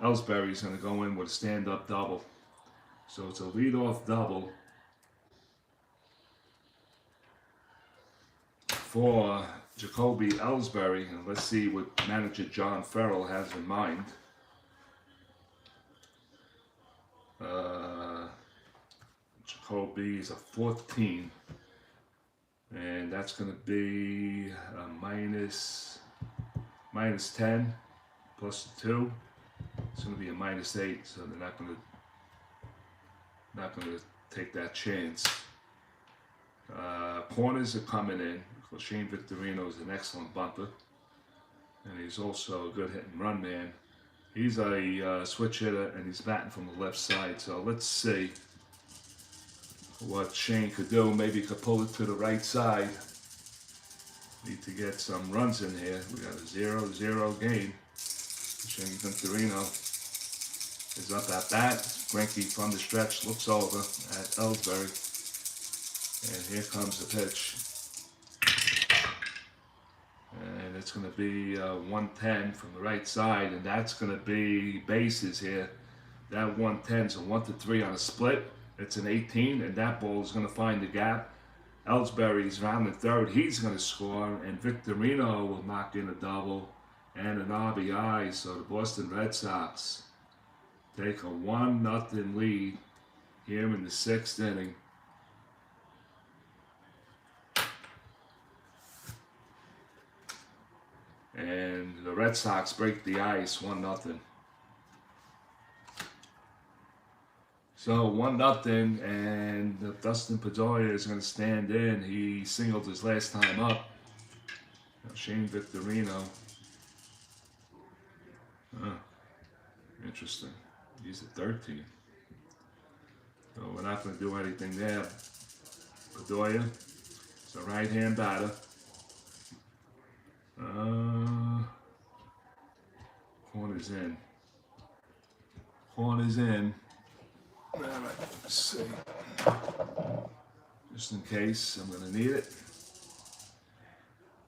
Ellsbury's going to go in with a stand-up double. So it's a lead-off double for Jacoby Ellsbury, and let's see what manager John Farrell has in mind. Jacoby is a 14, and that's going to be a minus 10 plus 2. It's going to be a -8, so they're not going to take that chance. Corners are coming in. Shane Victorino is an excellent bunter, and he's also a good hit and run man. He's a switch hitter, and he's batting from the left side. So let's see what Shane could do. Maybe he could pull it to the right side. Need to get some runs in here. We got a 0-0 game. Shane Victorino is up at bat. Greinke from the stretch looks over at Ellsbury, and here comes the pitch. And it's going to be 110 from the right side, and that's going to be bases here. That 110 is a 1-3 on a split. It's an 18, and that ball is going to find the gap. Ellsbury's rounding third. He's going to score, and Victorino will knock in a double and an RBI. So the Boston Red Sox take a 1-0 lead here in the sixth inning. And the Red Sox break the ice 1-0. So 1-0, and Dustin Pedroia is going to stand in. He singled his last time up. Now Shane Victorino. Interesting. He's a 13. So we're not going to do anything there. Pedroia is a right-hand batter. Corner's in. Corner's in. All right, let's see. Just in case, I'm going to need it.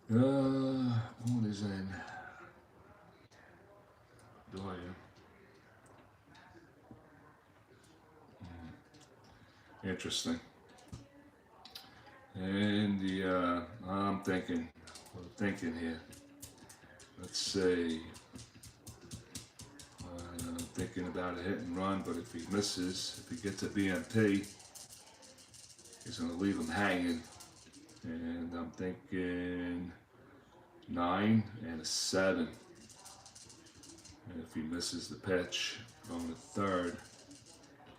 Corner's in. Doyle. Interesting. And the I'm thinking here. Let's see. I'm thinking about a hit and run, but if he misses, if he gets a BMP, he's going to leave him hanging. And I'm thinking 9 and a 7. And if he misses the pitch, going to third,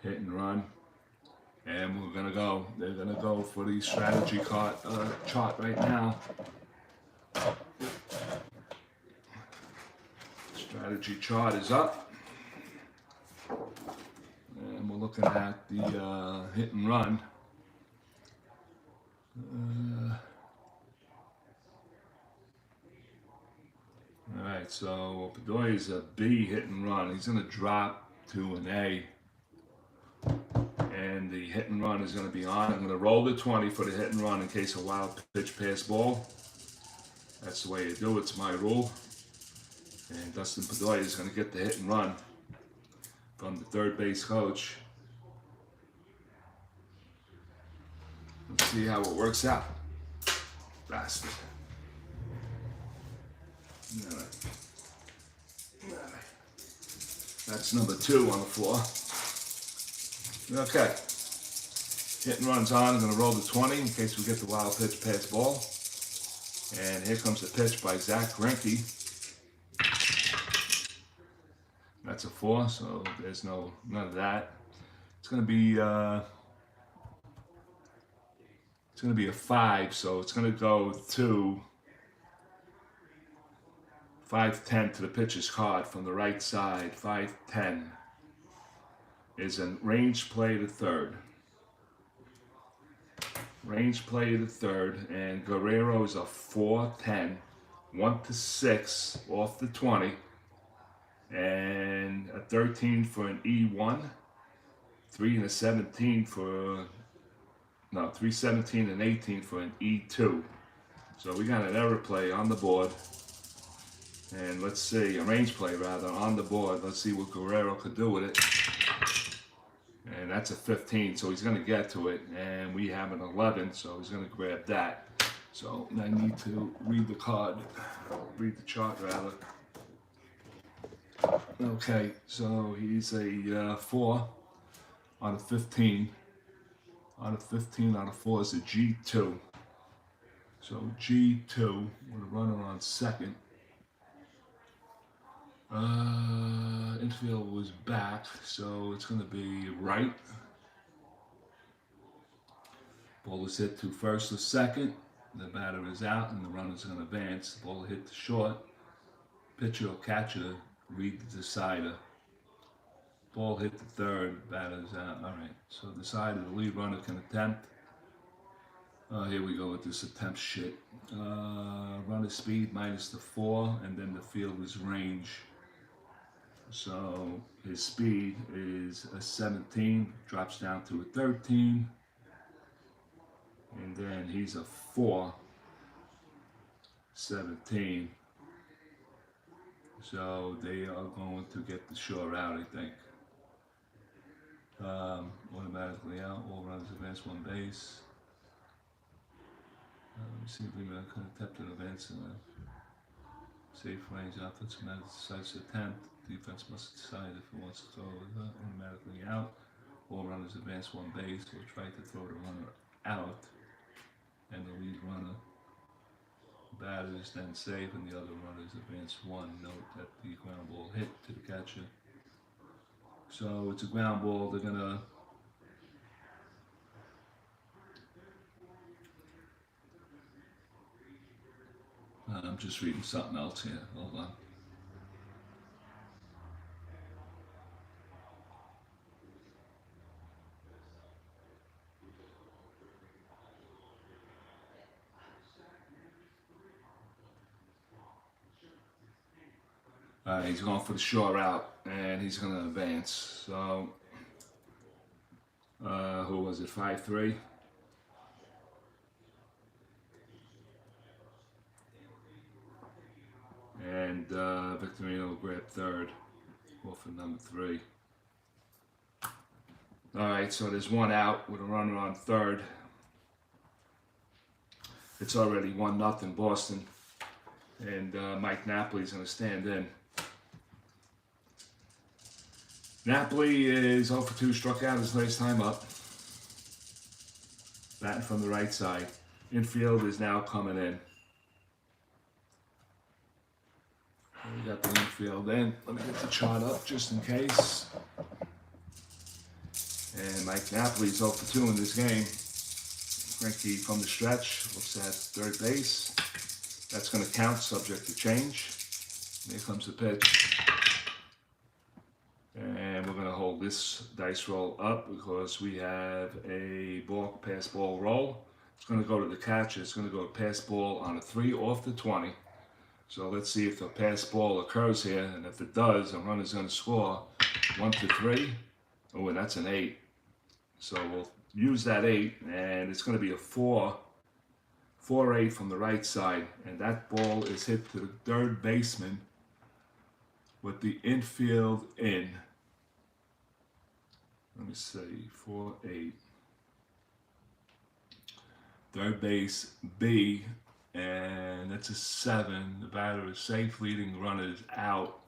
hit and run. And we're gonna go. They're gonna go for the strategy chart right now. Strategy chart is up, and we're looking at the hit and run. All right, so Pedroia is a B hit and run. He's gonna drop to an A. and the hit and run is going to be on. I'm going to roll the 20 for the hit and run in case a wild pitch pass ball. That's the way you do it. It's my rule. And Dustin Pedroia is going to get the hit and run from the third base coach. Let's see how it works out. Bastard. All right. That's number 2 on the floor. Okay. Hit and run's on. I'm going to roll the 20 in case we get the wild pitch pass ball. And here comes the pitch by Greinke. That's a 4, so there's none of that. It's going to be a 5, so it's going to go to 5-10 to the pitcher's card from the right side. 5-10 is a range play to third. Range play to third, and Guerrero is a 4-10, 1-6 off the 20, and a 13 for an E1, 3 and a 17 for, no, 3, 17 and 18 for an E2. So we got an error play on the board, and let's see, a range play rather, on the board. Let's see what Guerrero could do with it. And that's a 15, so he's going to get to it. And we have an 11, so he's going to grab that. So I need to read the card, read the chart rather. Okay, so he's a 4 on a 15. On a 15 on a 4 is a G2. So G2 with a runner on second. Infield was back, so it's going to be right. Ball is hit to first or second. The batter is out, and the runner's going to advance. The ball hit to short. Pitcher or catcher read the decider. Ball hit to third. Batter's out. All right. So the decider, the lead runner can attempt. Here we go with this attempt shit. Runner speed minus the 4, and then the field is range. So his speed is a 17, drops down to a 13, and then he's a 4, 17. So they are going to get the short out, I think. Automatically out, all runners advance 1 base. Let me see if we can attempt to advance in a safe range. Offensive man decides to attempt. Defense must decide if it wants to throw it automatically out. All runners advance 1 base. We'll try to throw the runner out, and the lead runner batter is then safe, and the other runners advance 1. Note that the ground ball hit to the catcher. So it's a ground ball. They're gonna I'm just reading something else here. Hold on. He's going for the short route, and he's going to advance. So, who was it? 5-3. And Victorino will grab third, off of number 3. All right, so there's 1 out with a runner on third. It's already 1-0 Boston, and Mike Napoli's going to stand in. Napoli is 0 for 2, struck out his last time up. Batting from the right side. Infield is now coming in. We got the infield in. Let me get the chart up just in case. And Mike Napoli's 0 for 2 in this game. Greinke from the stretch looks at third base. That's going to count, subject to change. And here comes the pitch. And we're going to hold this dice roll up because we have a pass ball roll. It's going to go to the catcher. It's going to go pass ball on a 3 off the 20. So let's see if a pass ball occurs here. And if it does, a runner's going to score 1 to 3. Oh, and that's an 8. So we'll use that 8, and it's going to be a 4-8 from the right side, and that ball is hit to the third baseman with the infield in. Let me see, 4-8. Third base B, and that's a 7. The batter is safe, leading runners out.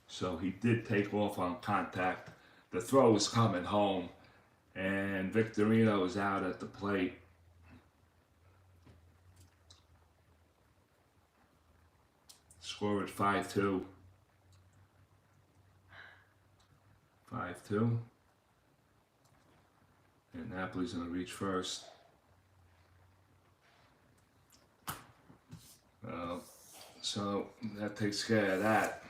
So he did take off on contact. The throw is coming home, and Victorino is out at the plate. Score at 5-2. 5-2. And Napoli's going to reach first. So that takes care of that.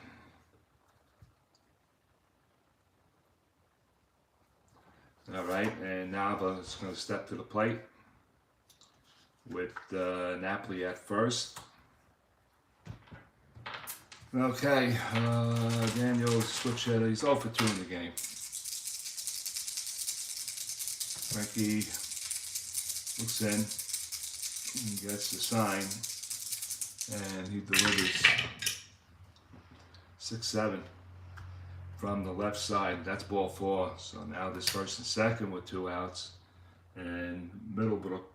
All right, and Nava is going to step to the plate with Napoli at first. Okay, Daniel switch hitter. He's 0 for 2 in the game. Greinke looks in and gets the sign, and he delivers 6-7 from the left side. That's ball 4. So now there's first and second with 2 outs, and Middlebrook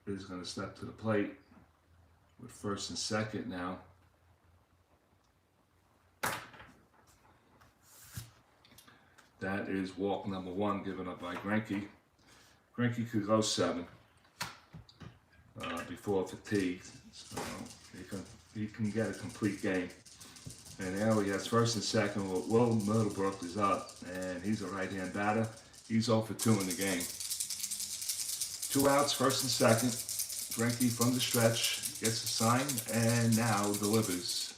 is going to step to the plate with first and second now. That is walk number 1 given up by Greinke. Greinke could go 7 before fatigue, so he can get a complete game. And now he has first and second. Will Middlebrook is up, and he's a right-hand batter. He's 0 for 2 in the game. 2 outs, first and second. Greinke from the stretch gets a sign, and now delivers.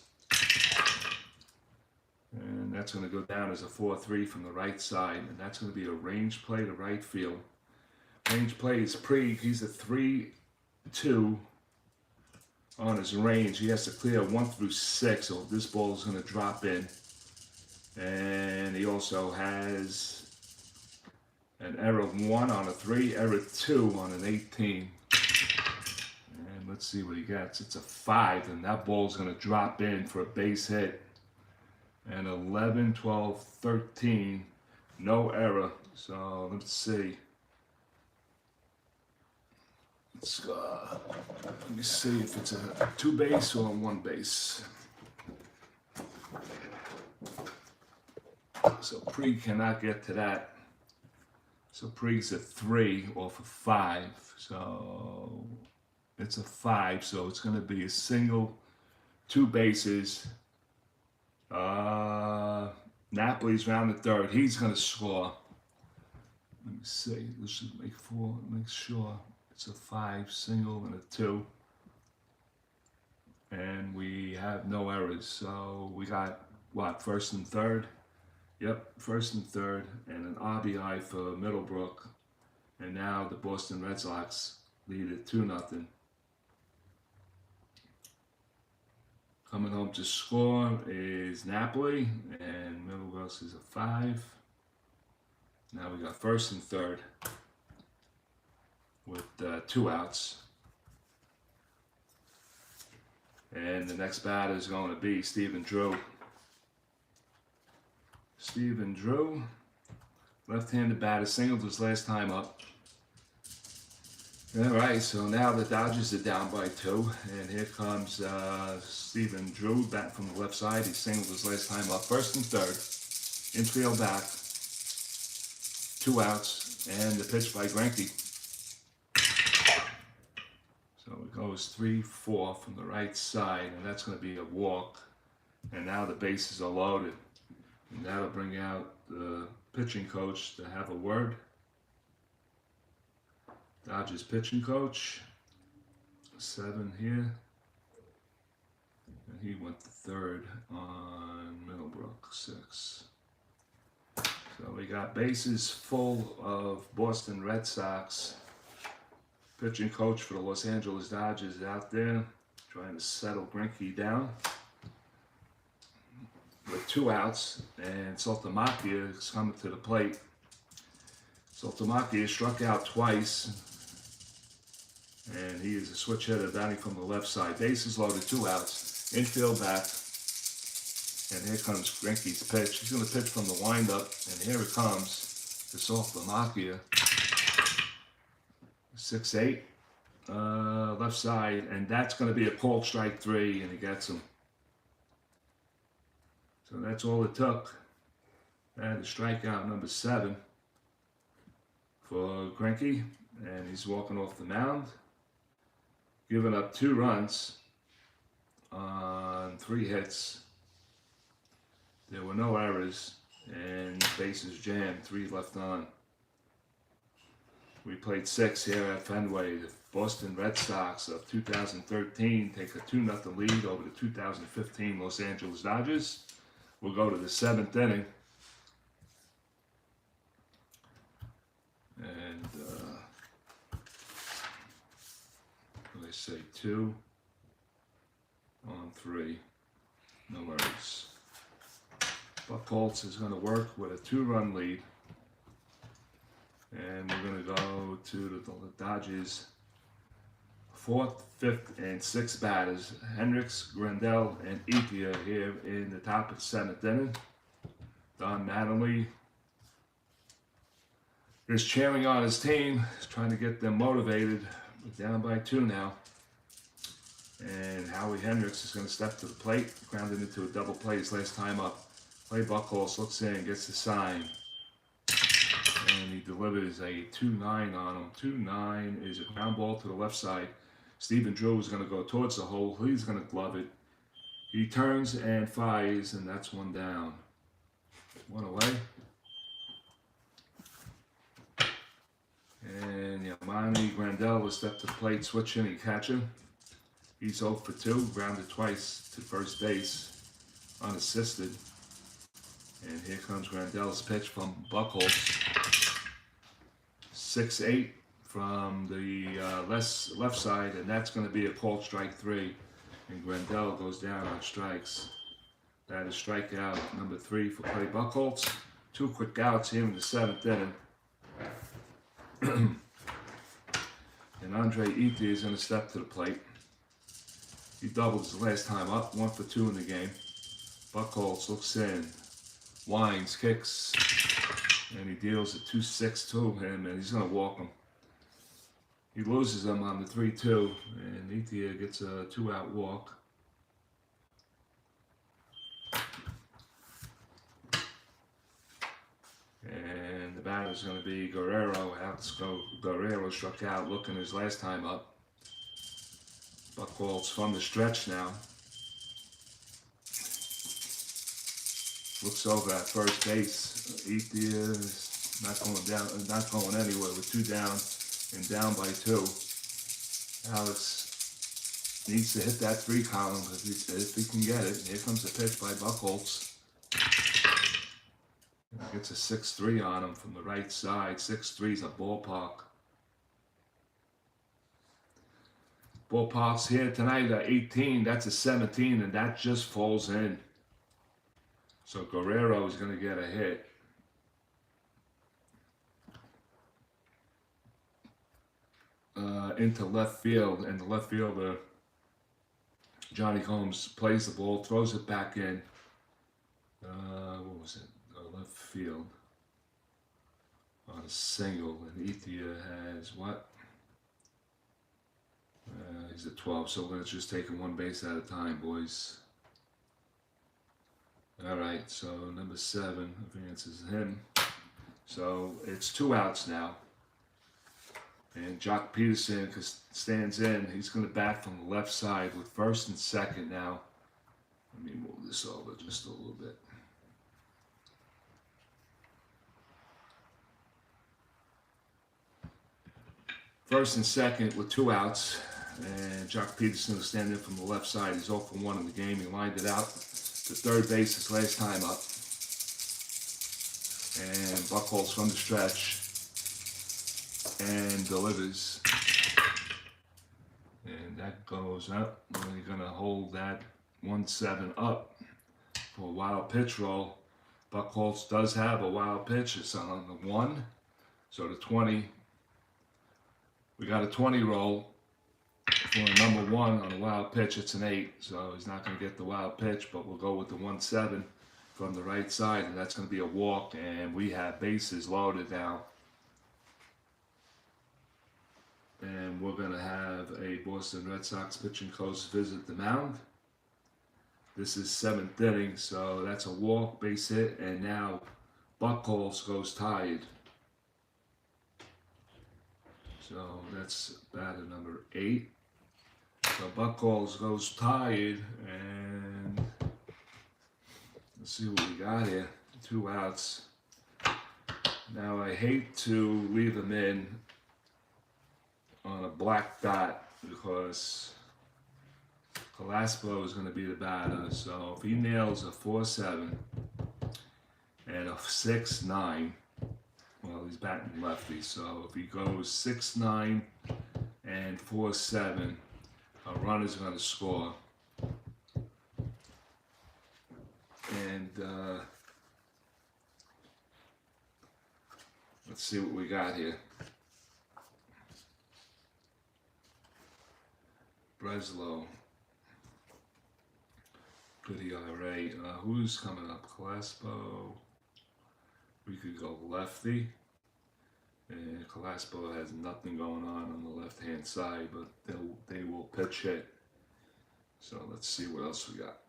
And that's going to go down as a 4-3 from the right side, and that's going to be a range play to right field. Range play is Preeg. He's a 3-2 on his range. He has to clear 1 through 6, so this ball is going to drop in. And he also has an error 1 on a 3, error 2 on an 18. And let's see what he gets. It's a 5, and that ball is going to drop in for a base hit. And 11, 12, 13, no error. So let's see. Let me see if it's a 2 base or a 1 base. So Preeg cannot get to that. So Preeg's a 3 off of 5. So it's a 5. So it's going to be a single, 2 bases. Napoli's round the third. He's going to score. Let me see. This should make 4. Make sure it's a 5 single and a 2. And we have no errors. So we got what? First and third? Yep, first and third, and an RBI for Middlebrook. And now the Boston Red Sox lead it 2-0. Coming home to score is Napoli, and Middlebrook is a 5. Now we got first and third with 2 outs. And the next batter is going to be Stephen Drew. Stephen Drew, left-handed batter, singled his last time up. All right, so now the Dodgers are down by 2, and here comes Stephen Drew, bat from the left side. He singled his last time up, first and third, infield back, 2 outs, and the pitch by Greinke. So it goes 3-4 from the right side, and that's going to be a walk. And now the bases are loaded, and that'll bring out the pitching coach to have a word. Dodgers pitching coach, 7 here, and he went to third on Middlebrook, 6. So we got bases full of Boston Red Sox. Pitching coach for the Los Angeles Dodgers out there trying to settle Greinke down with 2 outs, and STRAT-O-MATIC is coming to the plate. STRAT-O-MATIC struck out twice, and he is a switch hitter batting from the left side. Bases loaded, 2 outs, infield back, and here comes Greinke's pitch. He's going to pitch from the windup, and here it comes to STRAT-O-MATIC. 6-8, left side, and that's going to be a called strike 3, and he gets him. So that's all it took. And the strikeout number 7 for Greinke, and he's walking off the mound, giving up 2 runs on 3 hits. There were no errors, and bases jammed, 3 left on. We played 6 here at Fenway. The Boston Red Sox of 2013 take a 2-0 lead over the 2015 Los Angeles Dodgers. We'll go to the 7th inning. And what say 2 on 3, no worries. Buchholz is going to work with a 2-run lead, and we're going to go to the Dodgers' 4th, 5th, and 6th batters. Hendricks, Grandel, and Ethier here in the top of the 7th inning. Don Mattingly is cheering on his team, trying to get them motivated. We're down by 2 now. And Howie Hendricks is going to step to the plate, grounded into a double play his last time up. Play Buchholz looks in, gets the sign, and he delivers a 2-9 on him. 2-9 is a ground ball to the left side. Stephen Drew is going to go towards the hole. He's going to glove it. He turns and fires, and that's 1 down. 1 away. And Yamani Grandel will step to the plate, switch hitting catcher. He's 0 for 2, grounded twice to first base, unassisted. And here comes Grandel's pitch from Buchholz. 6-8 from the left side, and that's going to be a called strike 3. And Grandel goes down on strikes. That is strikeout number 3 for Clay Buchholz. 2 quick outs here in the 7th inning. And Andre Ethier is going to step to the plate. He doubled his last time up, 1 for 2 in the game. Buchholz looks in, winds, kicks, and he deals a 2-6 to him, and he's going to walk him. He loses him on the 3-2, and Ethier gets a 2-out walk. And the batter is going to be Guerrero. Guerrero struck out looking his last time up. Buchholz from the stretch now. Looks over at first base. Ethier is not going anywhere with 2 down and down by 2. Alex needs to hit that 3 column if he can get it. Here comes a pitch by Buchholz. Gets a 6-3 on him from the right side. 6-3 is a ballpark. Ballparks here tonight are 18. That's a 17, and that just falls in. So Guerrero is going to get a hit. Into left field, and the left fielder, Johnny Combs, plays the ball, throws it back in. What was it? Left field on a single, and Ethier has what? He's at 12, so let's just take him 1 base at a time, boys. All right, so number 7 advances him. So it's 2 outs now. And Jock Peterson stands in. He's going to bat from the left side with 1st and 2nd now. Let me move this over just a little bit. First and 2nd with 2 outs. And Jock Peterson is standing from the left side. He's 0 for 1 in the game. He lined it out to third base his last time up. And Buchholz from the stretch and delivers. And that goes up. We're going to hold that 1-7 up for a wild pitch roll. Buchholz does have a wild pitch. It's on the 1. So the 20, we got a 20 roll for number 1 on the wild pitch. It's an 8, so he's not going to get the wild pitch, but we'll go with the 1-7 from the right side, and that's going to be a walk, and we have bases loaded now. And we're going to have a Boston Red Sox pitching coach visit the mound. This is 7th inning, so that's a walk, base hit, and now Buchholz goes tied. So that's batter number 8. So Buchholz goes tied, and let's see what we got here. 2 outs. Now I hate to leave him in on a black dot because Calaspo is going to be the batter. So if he nails a 4-7 and a 6-9, well, he's batting lefty. So if he goes 6-9 and 4-7, a runner's going to score. And let's see what we got here. Breslow, good ERA. Who's coming up? Calaspo. We could go lefty. And Calaspo has nothing going on the left-hand side, but they will pitch hit. So let's see what else we got.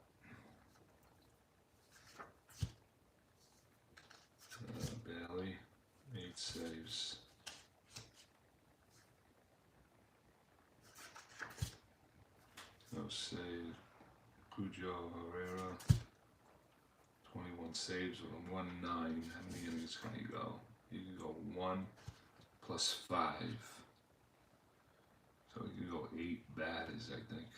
Bailey, 8 saves. No save. Cujo Herrera, 21 saves with a 1-9. How many innings can he go? You can go 1 plus 5. So you can go 8 batters, I think.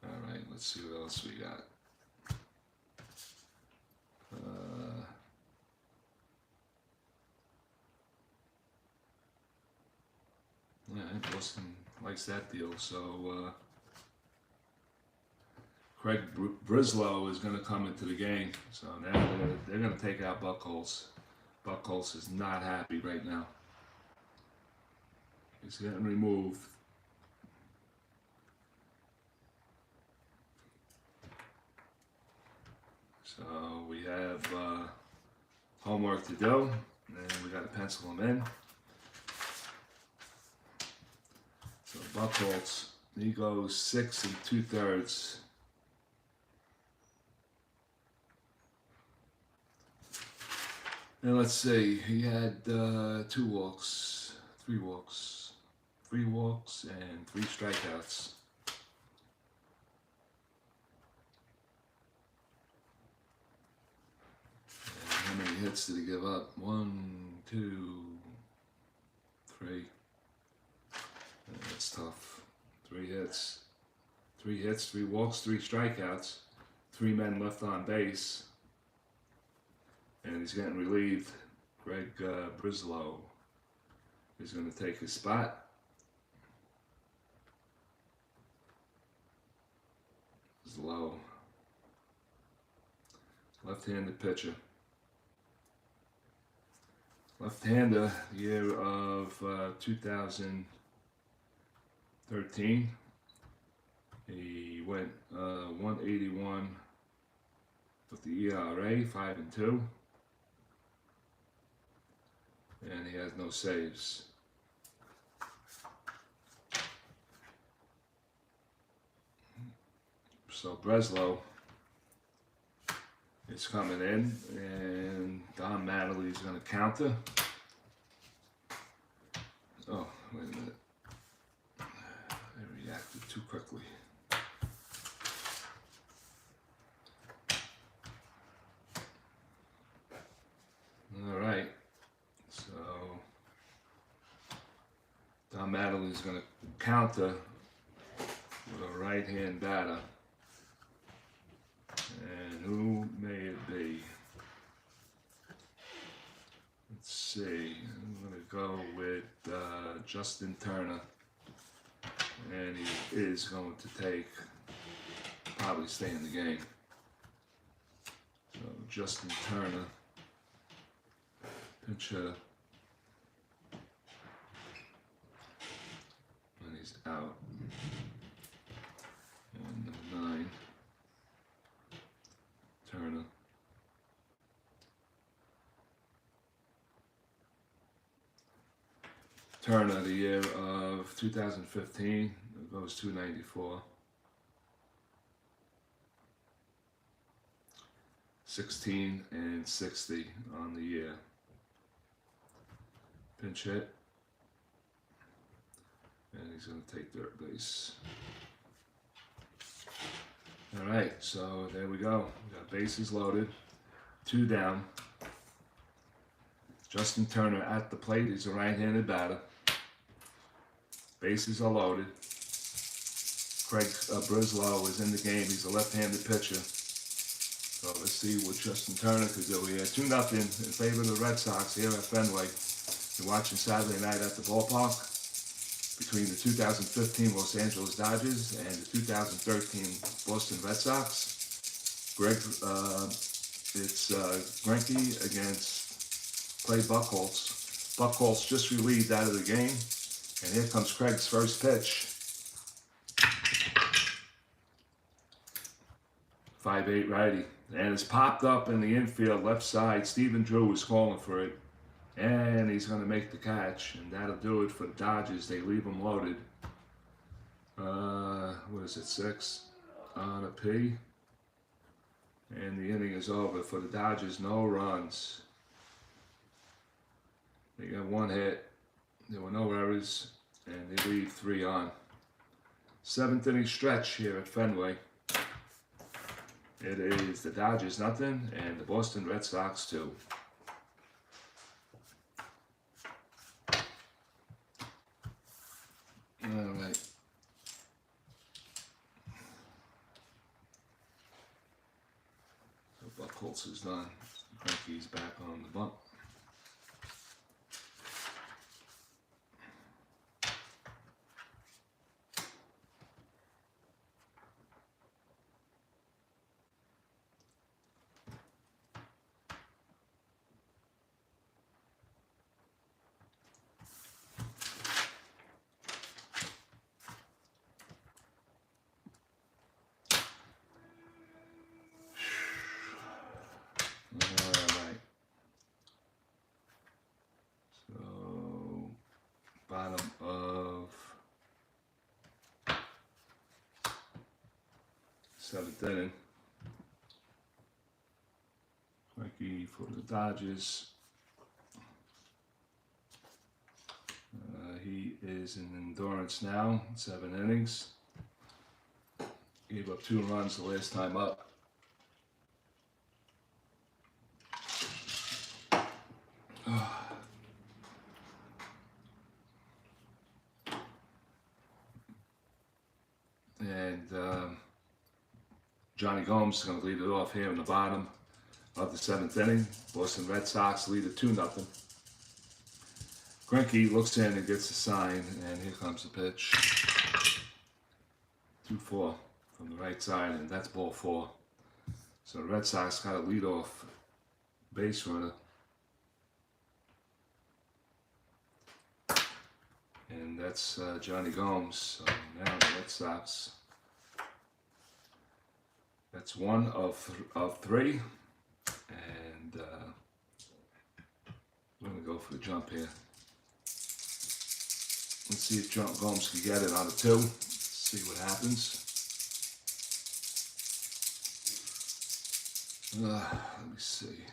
Alright, let's see what else we got. Yeah, Boston likes that deal. So Craig Breslow is going to come into the game. So now they're going to take out Buchholz. Buchholz is not happy right now. He's getting removed. So we have homework to do, and we got to pencil him in. So Buchholz, he goes 6 2/3. And let's see, he had 2 walks, 3 walks, 3 walks, and 3 strikeouts. And how many hits did he give up? 1, 2, 3. That's tough. 3 hits. 3 hits, 3 walks, 3 strikeouts. 3 men left on base. And he's getting relieved. Greg Breslow is going to take his spot. It's low. Left-handed pitcher. Left-hander, year of 2013. He went 181 with the ERA, 5-2. And he has no saves. So Breslow is coming in, and Don Mattingly's going to counter. Oh, wait a minute. I reacted too quickly. All right. So Don Mattingly's going to counter with a right-hand batter. And who may it be? Let's see. I'm going to go with Justin Turner. And he is going to probably stay in the game. So Justin Turner Pinch hitter. And he's out. And number 9, Turner. Turner, the year of 2015, goes 294. 16 and 60 on the year. Pinch hit. And he's going to take third base. All right, so there we go. We got bases loaded, 2 down. Justin Turner at the plate. He's a right-handed batter. Bases are loaded. Craig Breslow is in the game. He's a left-handed pitcher. So let's see what Justin Turner could do here. 2-0 in favor of the Red Sox here at Fenway. You're watching Saturday night at the ballpark between the 2015 Los Angeles Dodgers and the 2013 Boston Red Sox. It's Greinke against Buchholz. Buchholz just relieved out of the game. And here comes Craig's first pitch. 5'8" righty. And it's popped up in the infield left side. Stephen Drew is calling for it. And he's going to make the catch. And that'll do it for the Dodgers. They leave him loaded. What is it, 6 on a P. And the inning is over for the Dodgers. No runs. They got 1 hit. There were no errors, and they leave 3 on. 7th inning stretch here at Fenway. It is the Dodgers 0 and the Boston Red Sox 2. All right. So Buchholz is done. Greinke's back on the bump. Bottom of 7th inning. Greinke for the Dodgers. He is in endurance now, 7 innings. Gave up 2 runs the last time up. And Johnny Gomes is going to lead it off here in the bottom of the 7th inning. Boston Red Sox lead it 2-0. Greinke looks in and gets a sign, and here comes the pitch. 2-4 from the right side, and that's ball 4. So the Red Sox got a lead off base runner. And that's Johnny Gomes. So now the Red Sox. That's 1 of 3. And we're going to go for the jump here. Let's see if Gomes can get it on a 2. See what happens. Let me see.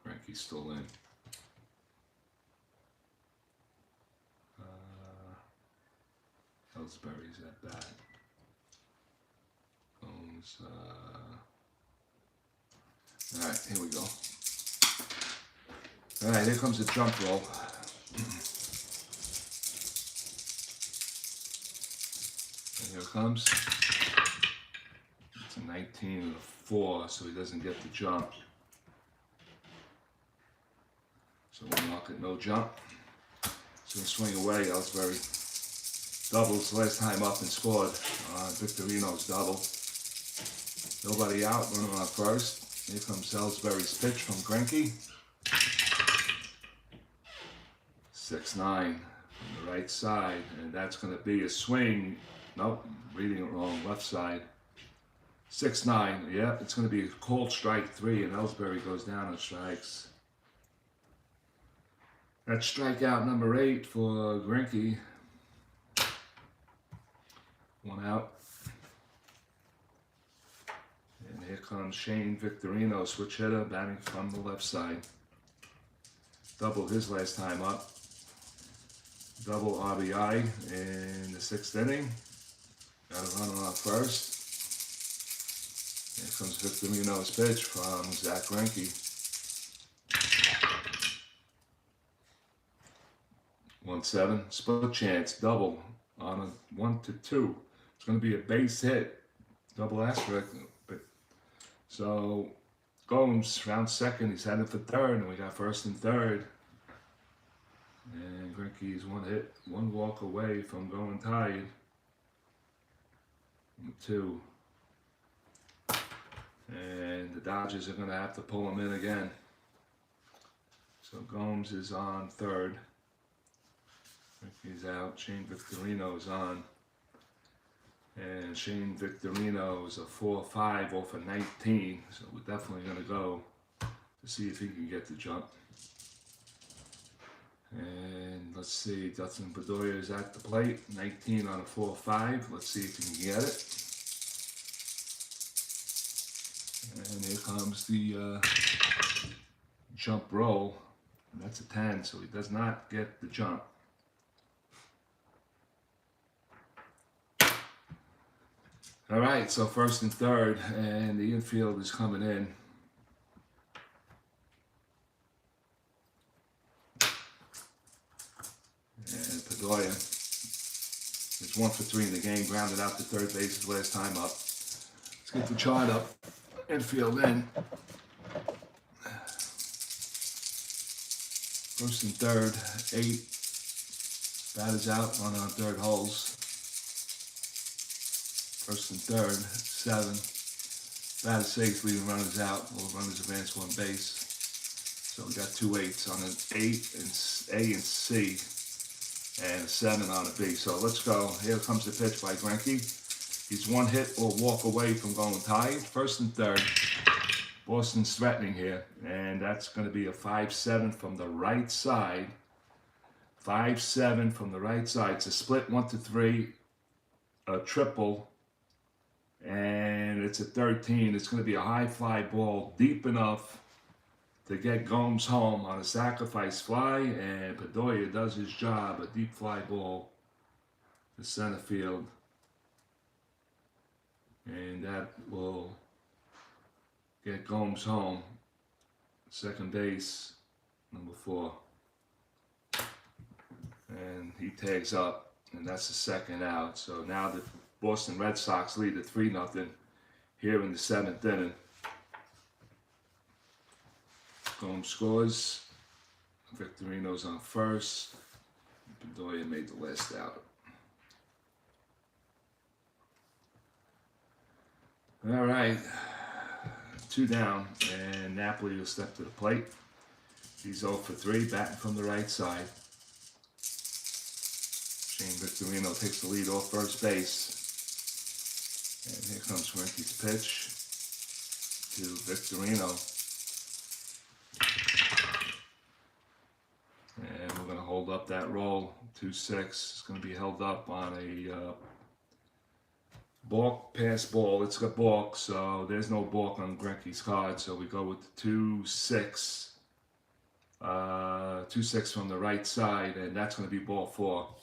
Greinke's still in. Ellsbury's at bat. Gomes. All right, here we go. All right, here comes the jump roll. And here it comes. It's a 19 and a 4, so he doesn't get the jump. So we'll knock it, no jump. He's going to swing away, Ellsbury. Doubles last time up and scored on Victorino's double. Nobody out, running on first. Here comes Salisbury's pitch from Greinke. 6-9 from the right side, and that's going to be a swing. Nope, reading it wrong, left side. 6-9, yeah, it's going to be a called strike 3, and Ellsbury goes down on strikes. That's strikeout number 8 for Greinke. 1 out. And here comes Shane Victorino, switch hitter, batting from the left side. Doubled his last time up. Double RBI in the 6th inning. Got a runner on first. Here comes Victorino's pitch from Zach Greinke. 1-7, split chance, double on a 1-2. It's going to be a base hit, double asterisk. So Gomes round second, he's headed for third, and we got first and third. And Greinke's 1 hit, 1 walk away from going tied. 2. And the Dodgers are going to have to pull him in again. So Gomes is on third. Greinke's out. Shane Victorino is on. And Shane Victorino is a 4-5 off of 19. So we're definitely going to go to see if he can get the jump. And let's see, Dustin Pedroia is at the plate. 19 on a 4-5. Let's see if he can get it. And here comes the jump roll. And that's a 10, so he does not get the jump. All right, so first and third, and the infield is coming in. And Pedroia is 1 for 3 in the game, grounded out to third base his last time up. Let's get the chart up. Infield in. First and third, 8. Batters out, runner on third holes. First and third, 7. Batter safe, leaving runners out. All runners advance 1 base. So we got 2 8s on an 8 and A and C, and a 7 on a B. So let's go. Here comes the pitch by Greinke. He's 1 hit or walk away from going tied. First and third. Boston's threatening here, and that's going to be a 5-7 from the right side. 5-7 from the right side. It's a split 1-3, a triple. And it's a 13. It's going to be a high fly ball, deep enough to get Gomes home on a sacrifice fly. And Pedroia does his job, a deep fly ball to center field. And that will get Gomes home. Second base, number 4. And he tags up, and that's the 2nd out. So now the Boston Red Sox lead at 3-0 here in the 7th inning. Gomes scores. Victorino's on first. Pedroia made the last out. All right, 2 down, and Napoli will step to the plate. He's 0 for 3, batting from the right side. Shane Victorino takes the lead off first base. And here comes Greinke's pitch to Victorino. And we're going to hold up that roll. 2-6. It's going to be held up on a balk pass ball. It's got balk, so there's no balk on Greinke's card. So we go with the 2-6. 2-6 from the right side, and that's going to be ball 4.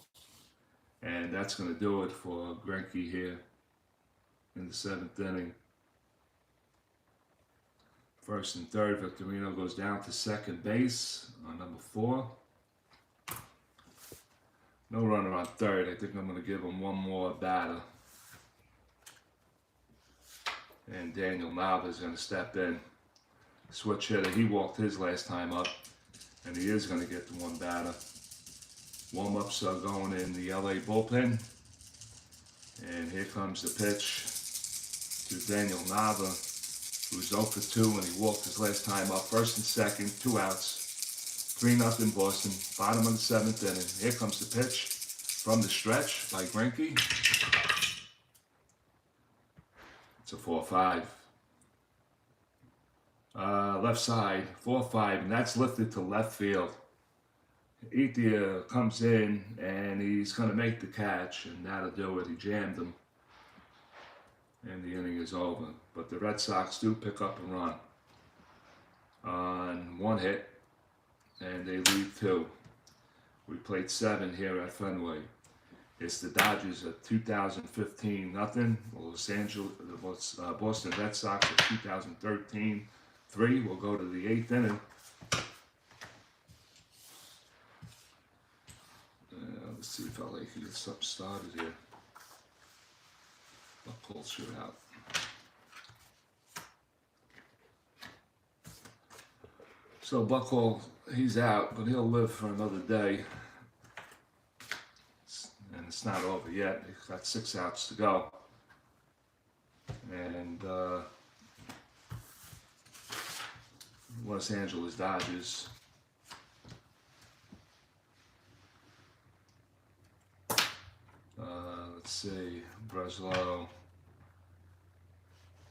And that's going to do it for Greinke here in the 7th inning. First and third, Victorino goes down to second base on number 4. No runner on third. I think I'm going to give him 1 more batter. And Daniel Nava is going to step in. Switch hitter. He walked his last time up, and he is going to get the 1 batter. Warm-ups are going in the LA bullpen. And here comes the pitch to Daniel Nava, He was 0 for 2 and he walked his last time up. First and second, 2 outs. 3-0 Boston. Bottom of the 7th inning. Here comes the pitch from the stretch by Greinke. It's a 4-5. Left side, 4-5, and that's lifted to left field. Ethier comes in and he's going to make the catch, and that'll do it. He jammed him, and the inning is over. But the Red Sox do pick up a run on 1 hit, and they lead 2. We played 7 here at Fenway. It's the Dodgers at 2015 nothing. Boston Red Sox at 2013 3. We'll go to the 8th inning. Let's see if LA can get something started here. Buchholz shoot out. So Buchholz, he's out, but he'll live for another day. And it's not over yet. He's got 6 outs to go. And Los Angeles Dodgers. Let's see, Breslow.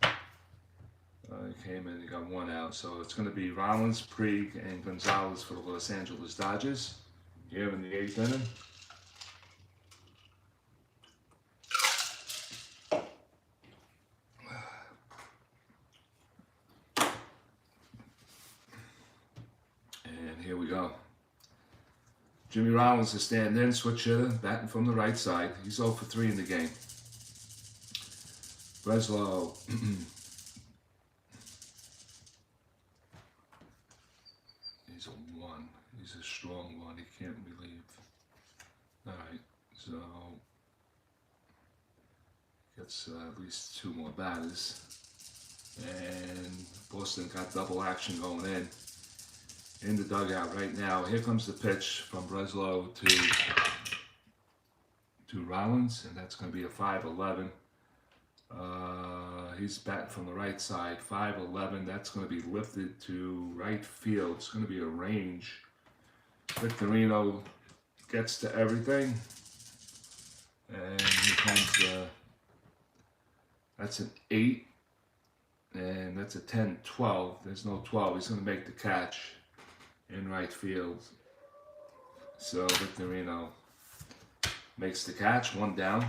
He came in, he got 1 out. So it's going to be Rollins, Puig, and Gonzalez for the Los Angeles Dodgers here in the 8th inning. And here we go. Jimmy Rollins is standing in, switch hitter, batting from the right side. He's 0 for 3 in the game. Breslow. He's a 1. He's a strong 1. He can't relieve. All right, so gets at least 2 more batters. And Boston got double action going in the dugout right now. Here comes the pitch from Breslow to Rollins, and that's going to be a 5-11. He's batting from the right side, 5-11. That's going to be lifted to right field. It's going to be a range. Victorino gets to everything, and here comes that's an 8, and that's a 10-12. There's no 12. He's going to make the catch in right field. So Victorino makes the catch, 1 down.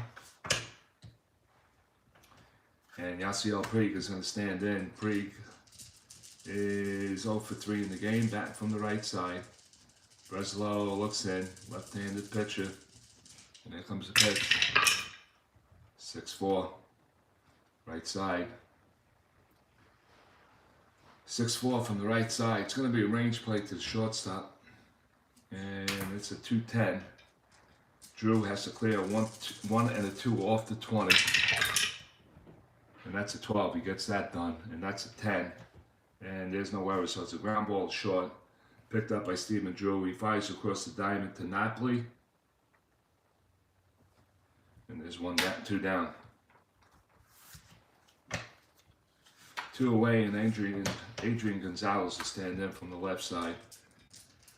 And Yasiel Puig is going to stand in. Puig is 0 for 3 in the game, batting from the right side. Breslow looks in, left-handed pitcher. And there comes the pitch. 6-4, right side. 6-4 from the right side. It's going to be a range play to the shortstop. And it's a 2-10. Drew has to clear a 1 and a 2 off the 20. And that's a 12. He gets that done. And that's a 10. And there's no error. So it's a ground ball short. Picked up by Stephen Drew. He fires across the diamond to Napoli. And there's 1 down, 2 down. 2 away, and Adrian Gonzalez is standing in from the left side.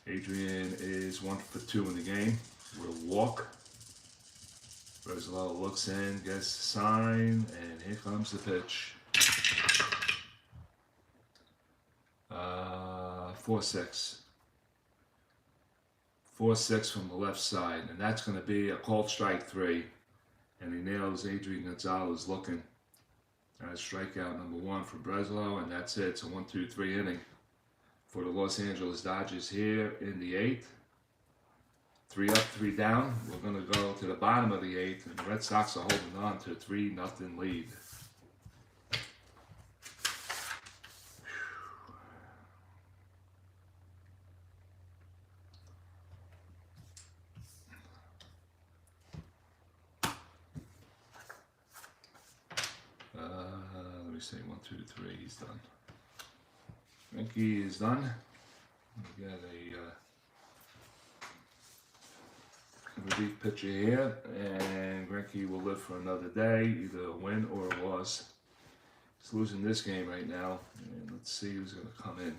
Adrian is 1 for 2 in the game with a walk. Breslow looks in, gets the sign, and here comes the pitch. 4-6. 4-6 from the left side, and that's going to be a called strike 3. And he nails Adrian Gonzalez looking. That's strikeout number 1 for Breslow, and that's it. It's a 1-2-3 inning for the Los Angeles Dodgers here in the 8th. 3 up, 3 down. We're going to go to the bottom of the 8th, and the Red Sox are holding on to a 3-0 lead. Let me say 1, 2, 3. He's done. Greinke is done. We got a relief pitcher here, and Greinke will live for another day, either a win or a loss. He's losing this game right now. And let's see who's going to come in.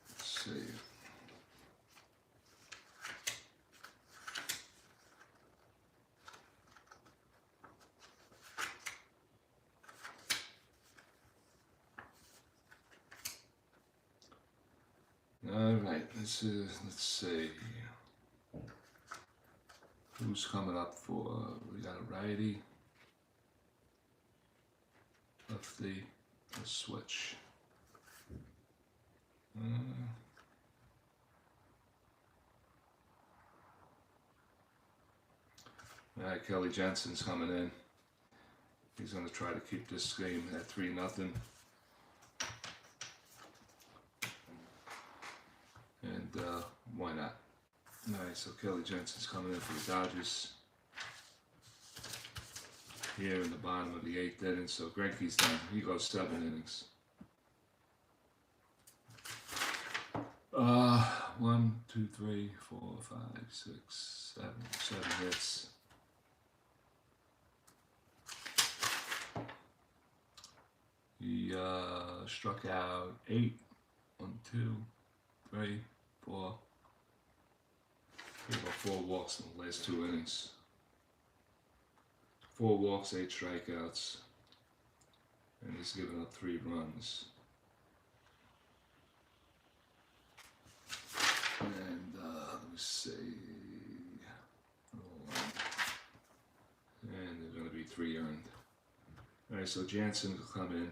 Let's see. All right, let's see. Who's coming up for? We got a righty, lefty, a switch. All right, Kelly Jensen's coming in. He's going to try to keep this game at 3-0. And why not? All right, so Kelly Jensen's coming in for the Dodgers here in the bottom of the 8th inning. So Greinke's done. He goes 7 innings. 1, 2, 3, 4, 5, 6, 7 hits. He struck out 8. 1, 2, 3, 4. He got 4 walks in the last 2 innings. 4 walks, 8 strikeouts, and he's given up 3 runs. And let me see. And there's going to be 3 earned. All right, so Jansen will come in.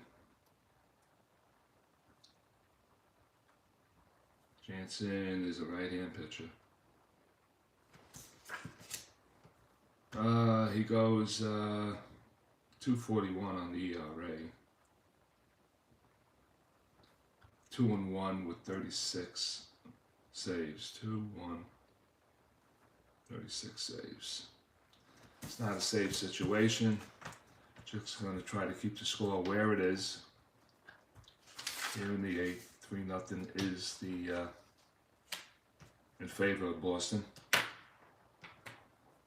Jansen is a right-hand pitcher. He goes 2.41 on the ERA. 2-1 with 36 saves. 2-1, 36 saves. It's not a save situation. Just going to try to keep the score where it is. Here in the 8th, 3-0 is the in favor of Boston.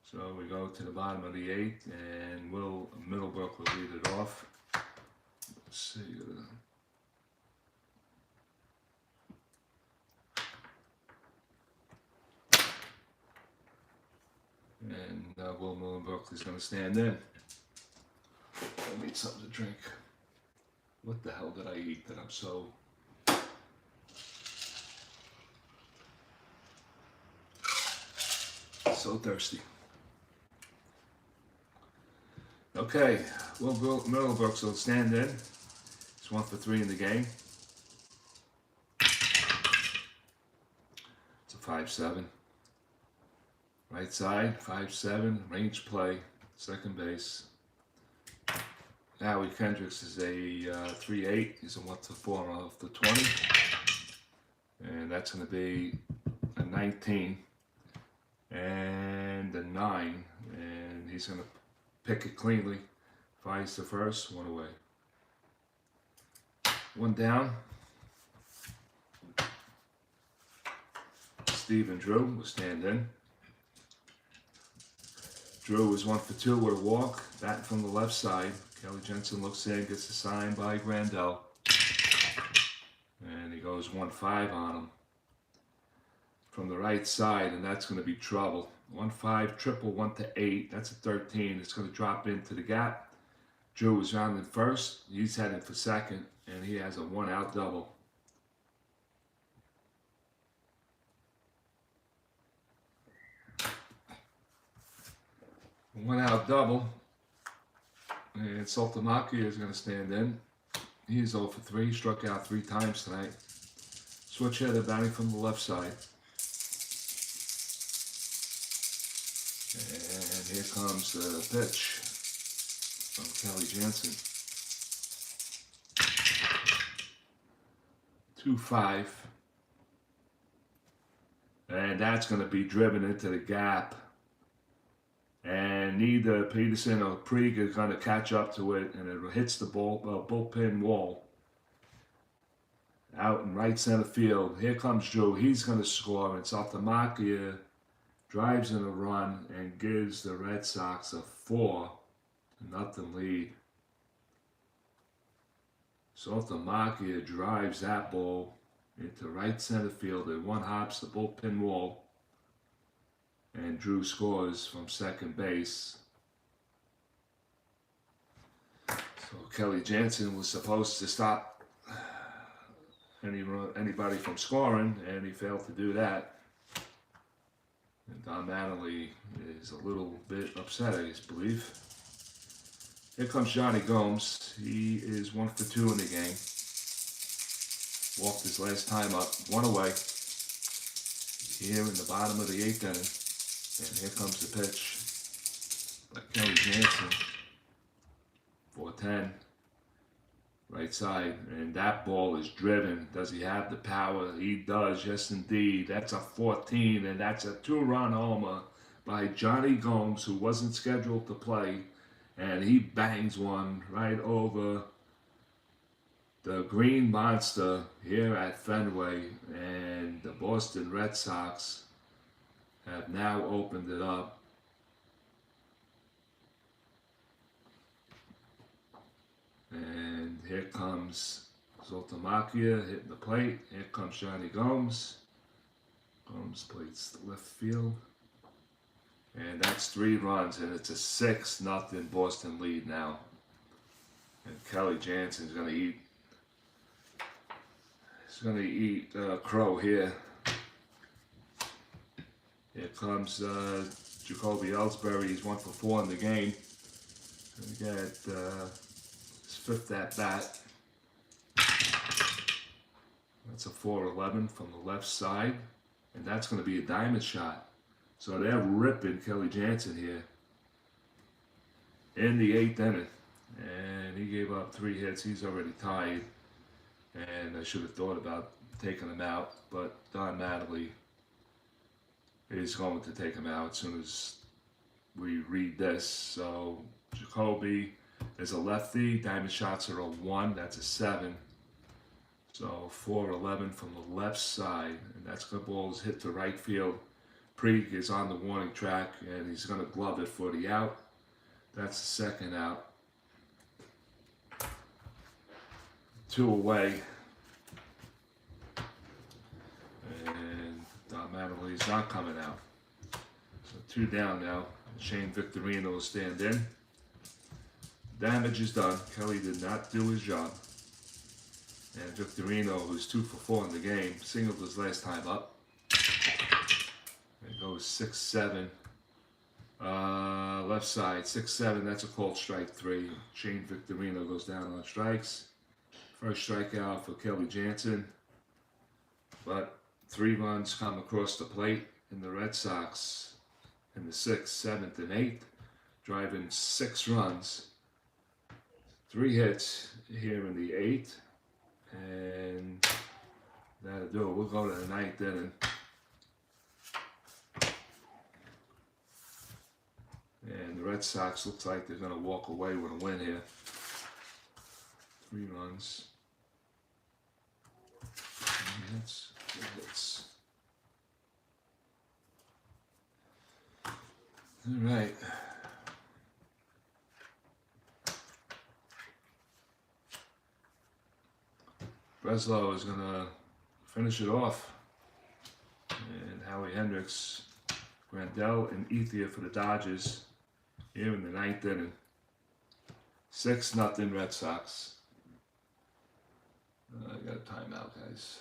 So we go to the bottom of the 8th, and Middlebrook will lead it off. Let's see. And Will Middlebrook is going to stand in. I need something to drink. What the hell did I eat that I'm so... so thirsty. Okay, well, Middlebrooks will stand in. He's 1 for 3 in the game. It's a 5-7. Right side, 5-7, range play, second base. Howie Kendricks is a 3-8. He's a 1 for 4 off the 20. And that's going to be a 19 and a 9. And he's going to pick it cleanly. Finds the first, 1 away. 1 down. Steve and Drew will stand in. Drew is 1 for 2 with a walk. Batting from the left side. Kelly Jensen looks in, gets a sign by Grandel. And he goes 1-5 on him. From the right side, and that's going to be trouble. 1-5, triple, 1-8. That's a 13. It's going to drop into the gap. Drew is rounding first. He's heading for second, and he has a 1-out double. A 1-out double. And Saltamaki is going to stand in. He's 0 for 3. Struck out 3 times tonight. Switch hitter batting from the left side. And here comes the pitch from Kelly Jensen. 2-5. And that's going to be driven into the gap. And neither Peterson or Puig are going to catch up to it, and it hits the bullpen wall. Out in right center field. Here comes Drew. He's going to score. It's off the mark here. drives in a run and gives the Red Sox a 4-0 lead. STRAT-O-MATIC drives that ball into right center field and one hops the bullpen wall, and Drew scores from second base. So Kelly Jansen was supposed to stop anybody from scoring, and he failed to do that. And Don Mattingly is a little bit upset, I believe. Here comes Johnny Gomes. He is 1 for 2 in the game. Walked his last time up, 1 away. Here in the bottom of the 8th inning. And here comes the pitch by Kelly Jansen. 4-10. Right side. And that ball is driven. Does he have the power? He does, yes indeed. That's a 14, and that's a 2-run homer by Johnny Gomes, who wasn't scheduled to play. And he bangs one right over the Green Monster here at Fenway. And the Boston Red Sox have now opened it up. And here comes STRAT-O-MATIC hitting the plate. Here comes Johnny Gomes. Gomes plays the left field. And that's 3 runs, and it's a 6-0 Boston lead now. And Kelly Jansen's going to eat. He's going to eat crow here. Here comes Jacoby Ellsbury. He's 1 for 4 in the game. And we got his 5th at bat. That's a 4-11 from the left side, and that's going to be a diamond shot. So they're ripping Kelly Jansen here in the 8th inning. And he gave up 3 hits. He's already tied. And I should have thought about taking him out. But Don Mattingly is going to take him out as soon as we read this. So Jacoby is a lefty. Diamond shots are a 1. That's a 7. So 4-11 from the left side. And that's good balls hit to right field. Preek is on the warning track, and he's going to glove it for the out. That's the 2nd out. 2 away. And Don Mattingly's not coming out. So 2 down now. Shane Victorino will stand in. Damage is done. Kelly did not do his job. And Victorino, who's 2 for 4 in the game, singled his last time up. It goes 6-7. Left side, 6-7. That's a called strike 3. Shane Victorino goes down on strikes. First strikeout for Kelly Jansen. But 3 runs come across the plate, and the Red Sox in the 6th, 7th, and 8th driving 6 runs. 3 hits here in the 8th. And that'll do it. We'll go to the 9th inning. And the Red Sox looks like they're going to walk away with a win here. 3 runs. 3 hits. 3 hits. All right. Breslow is going to finish it off. And Howie Hendricks, Grandel, and Ethier for the Dodgers here in the 9th inning. 6-0 Red Sox. I got a timeout, guys.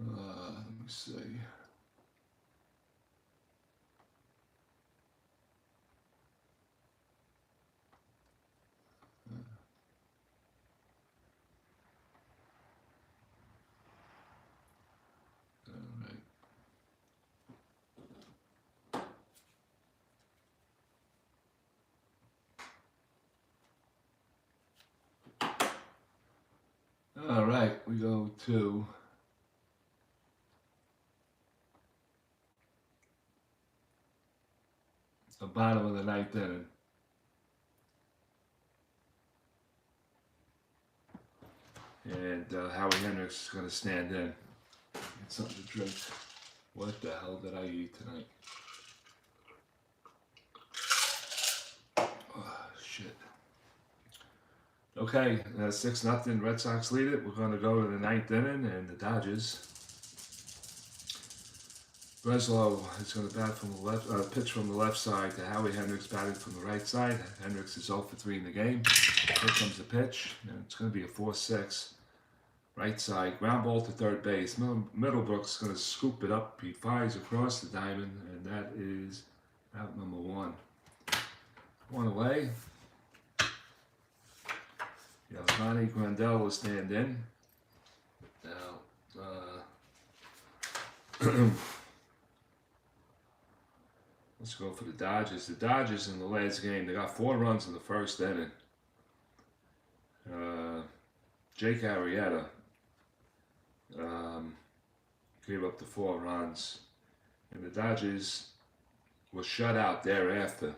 Let me see. All right, we go to the bottom of the ninth inning. And Howie Hendricks is going to stand in. Get something to drink. What the hell did I eat tonight? Oh, shit. Okay, 6-0, Red Sox lead it. We're going to go to the ninth inning, and the Dodgers. Breslow is going to bat from the left, pitch from the left side to Howie Hendricks batting from the right side. Hendricks is 0 for 3 in the game. Here comes the pitch, and it's going to be a 4-6. Right side, ground ball to third base. Middlebrook's going to scoop it up. He fires across the diamond, and that is out number 1. 1 away. Yasmani Grandal will stand in. Now, let's go for the Dodgers. The Dodgers in the last game, they got 4 runs in the first inning. Jake Arrieta gave up the 4 runs, and the Dodgers were shut out thereafter.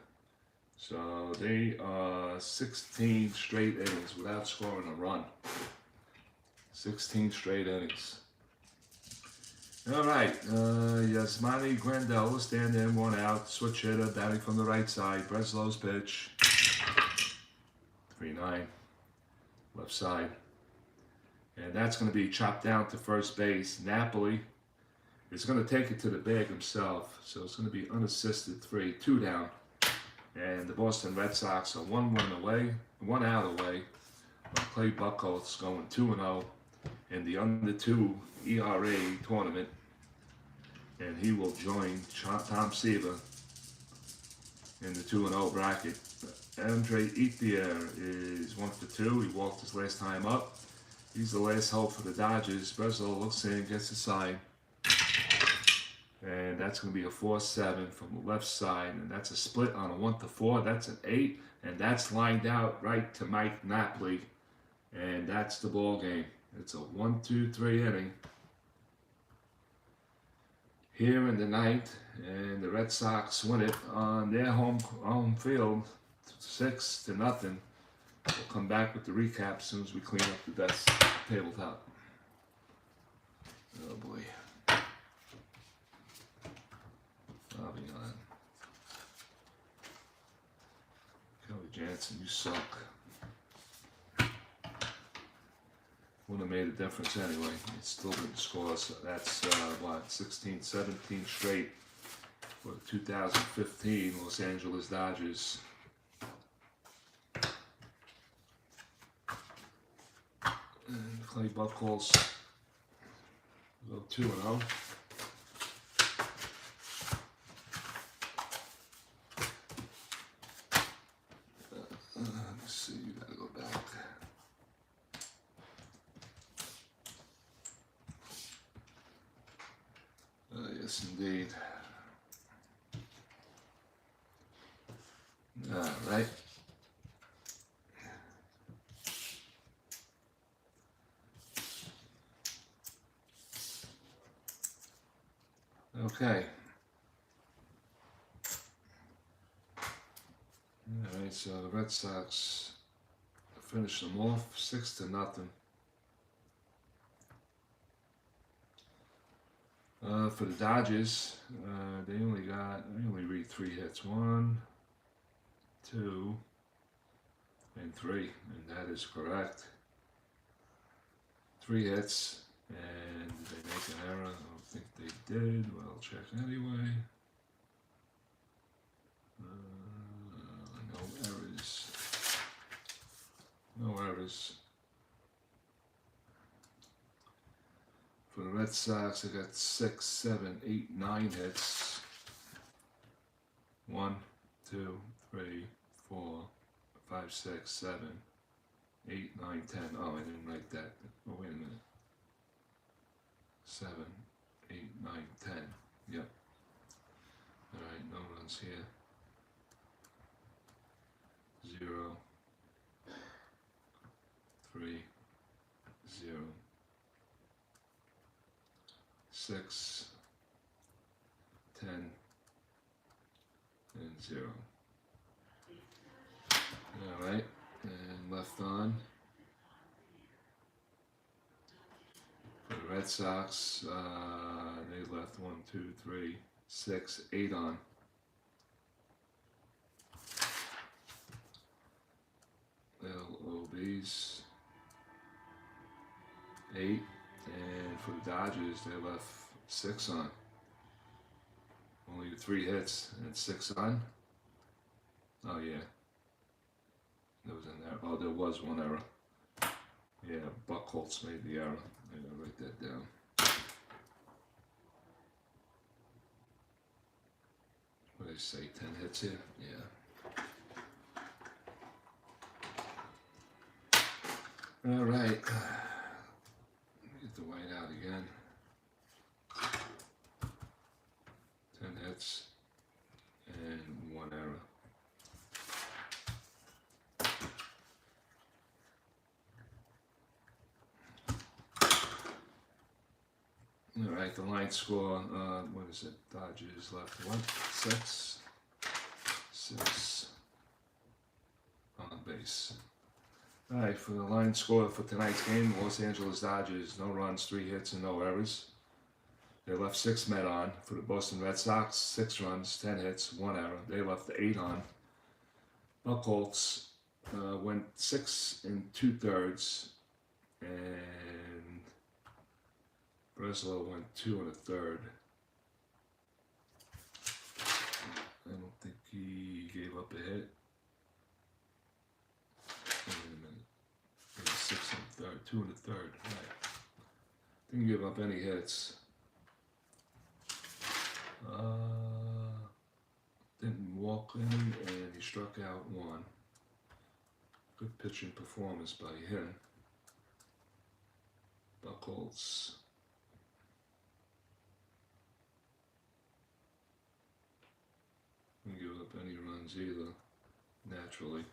So they are 16 straight innings without scoring a run. 16 straight innings. All right, Yasmani Grandal will stand in, 1 out, switch hitter, batting from the right side. Breslow's pitch. 3-9, left side. And that's going to be chopped down to first base. Napoli is going to take it to the bag himself. So it's going to be unassisted 2 down. And the Boston Red Sox are 1 out away. Clay Buchholz going 2-0 in the under 2 ERA tournament. And he will join Tom Seaver in the 2-0 bracket. Andre Ethier is 1 for 2. He walked his last time up. He's the last hope for the Dodgers. Breslow looks in, gets a side. And that's going to be a 4-7 from the left side. And that's a split on a 1-4. That's an 8. And that's lined out right to Mike Napoli. And that's the ball game. It's a 1-2-3 inning here in the ninth. And the Red Sox win it on their home field, 6-0. We'll come back with the recap as soon as we clean up the desk tabletop. Oh boy. I'll be on. Kelly Jansen, you suck. Wouldn't have made a difference anyway. It still didn't score, so that's 16, 17 straight for the 2015 Los Angeles Dodgers. And Clay Buchholz go 2-0. Let's see, you gotta go back. Yes, indeed. All right. Okay. All right, so the Red Sox finish them off 6-0. For the Dodgers, they only read 3 hits. 1, 2, and 3, and that is correct. 3 hits, and did they make an error? I don't think they did. Well, I'll check anyway. No errors. No errors. For the Red Sox, I got 6, 7, 8, 9 hits. 1, 2, 3, 4, 5, 6, 7, 8, 9, 10. Oh, I didn't write that. Oh, wait a minute. 7, 8, 9, 10. Yep. All right, no runs here. 0, 3, 0. 6, 10, and 0. Alright, and left on. For the Red Sox, they left 1, 2, 3, 6, 8 on. LOBs 8, and for the Dodgers they left 6 on. Only 3 hits and 6 on. Oh yeah, that was in there. Oh, there was one error. Yeah, Buchholz made the error. I gotta write that down. What did I say? 10 hits here? Yeah. All right, get the white out again. 10 hits and 1 error. All right, the line score, what is it? Dodgers left 1, 6 on base. All right, for the line score for tonight's game, Los Angeles Dodgers, no runs, 3 hits, and no errors. They left 6 men on. For the Boston Red Sox, 6 runs, 10 hits, 1 error. They left 8 on. Buchholz went 6 2/3, and Breslow went 2 1/3. I don't think he gave up a hit. Wait a minute. 6 1/3, 2 1/3. Right. Didn't give up any hits. Didn't walk any, and he struck out 1. Good pitching performance by him. Buchholz. Didn't give up any runs either, naturally.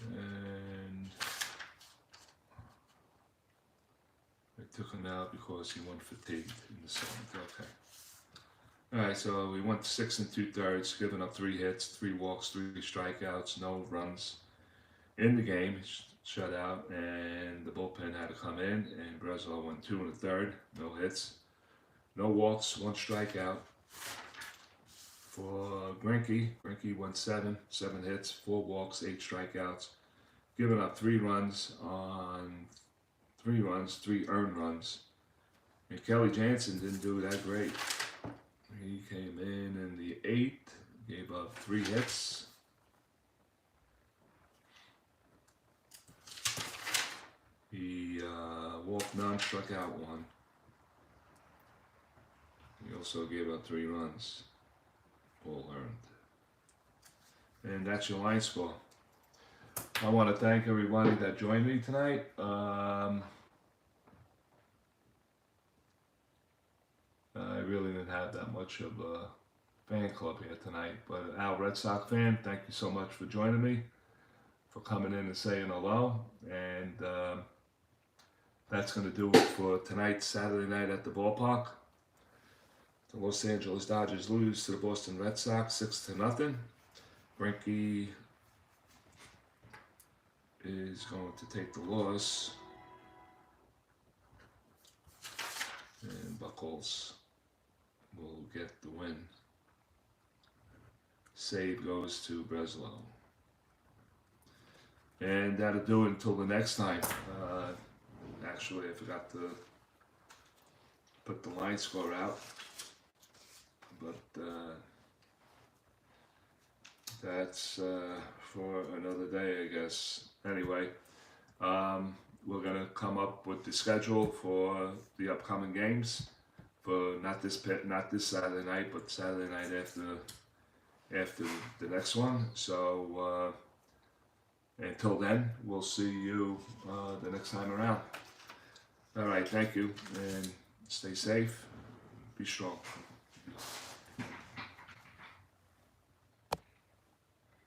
And I took him out because he went fatigued in the 7th. Okay. Alright, so we went 6 2/3, giving up 3 hits, 3 walks, 3 strikeouts, no runs in the game. Shut out, and the bullpen had to come in, and Breslow went 2 1/3, no hits, no walks, 1 strikeout. For Greinke, went 7 hits, 4 walks, 8 strikeouts, giving up 3 runs on 3 earned runs. And Kelly Jansen didn't do that great. He came in the 8th, gave up 3 hits. He walked none, struck out 1. He also gave up 3 runs. All earned. And that's your line score. I want to thank everybody that joined me tonight. I really didn't have that much of a fan club here tonight, but Al Red Sox fan, thank you so much for joining me, for coming in and saying hello. And that's going to do it for tonight, Saturday night at the ballpark. The Los Angeles Dodgers lose to the Boston Red Sox 6-0. Greinke is going to take the loss, and Buchholz will get the win. Save goes to Breslow. And that'll do it until the next time. Actually, I forgot to put the line score out. But that's for another day, I guess. Anyway, we're going to come up with the schedule for the upcoming games. For not this Saturday night, but Saturday night after the next one. So until then, we'll see you the next time around. All right, thank you, and stay safe. Be strong.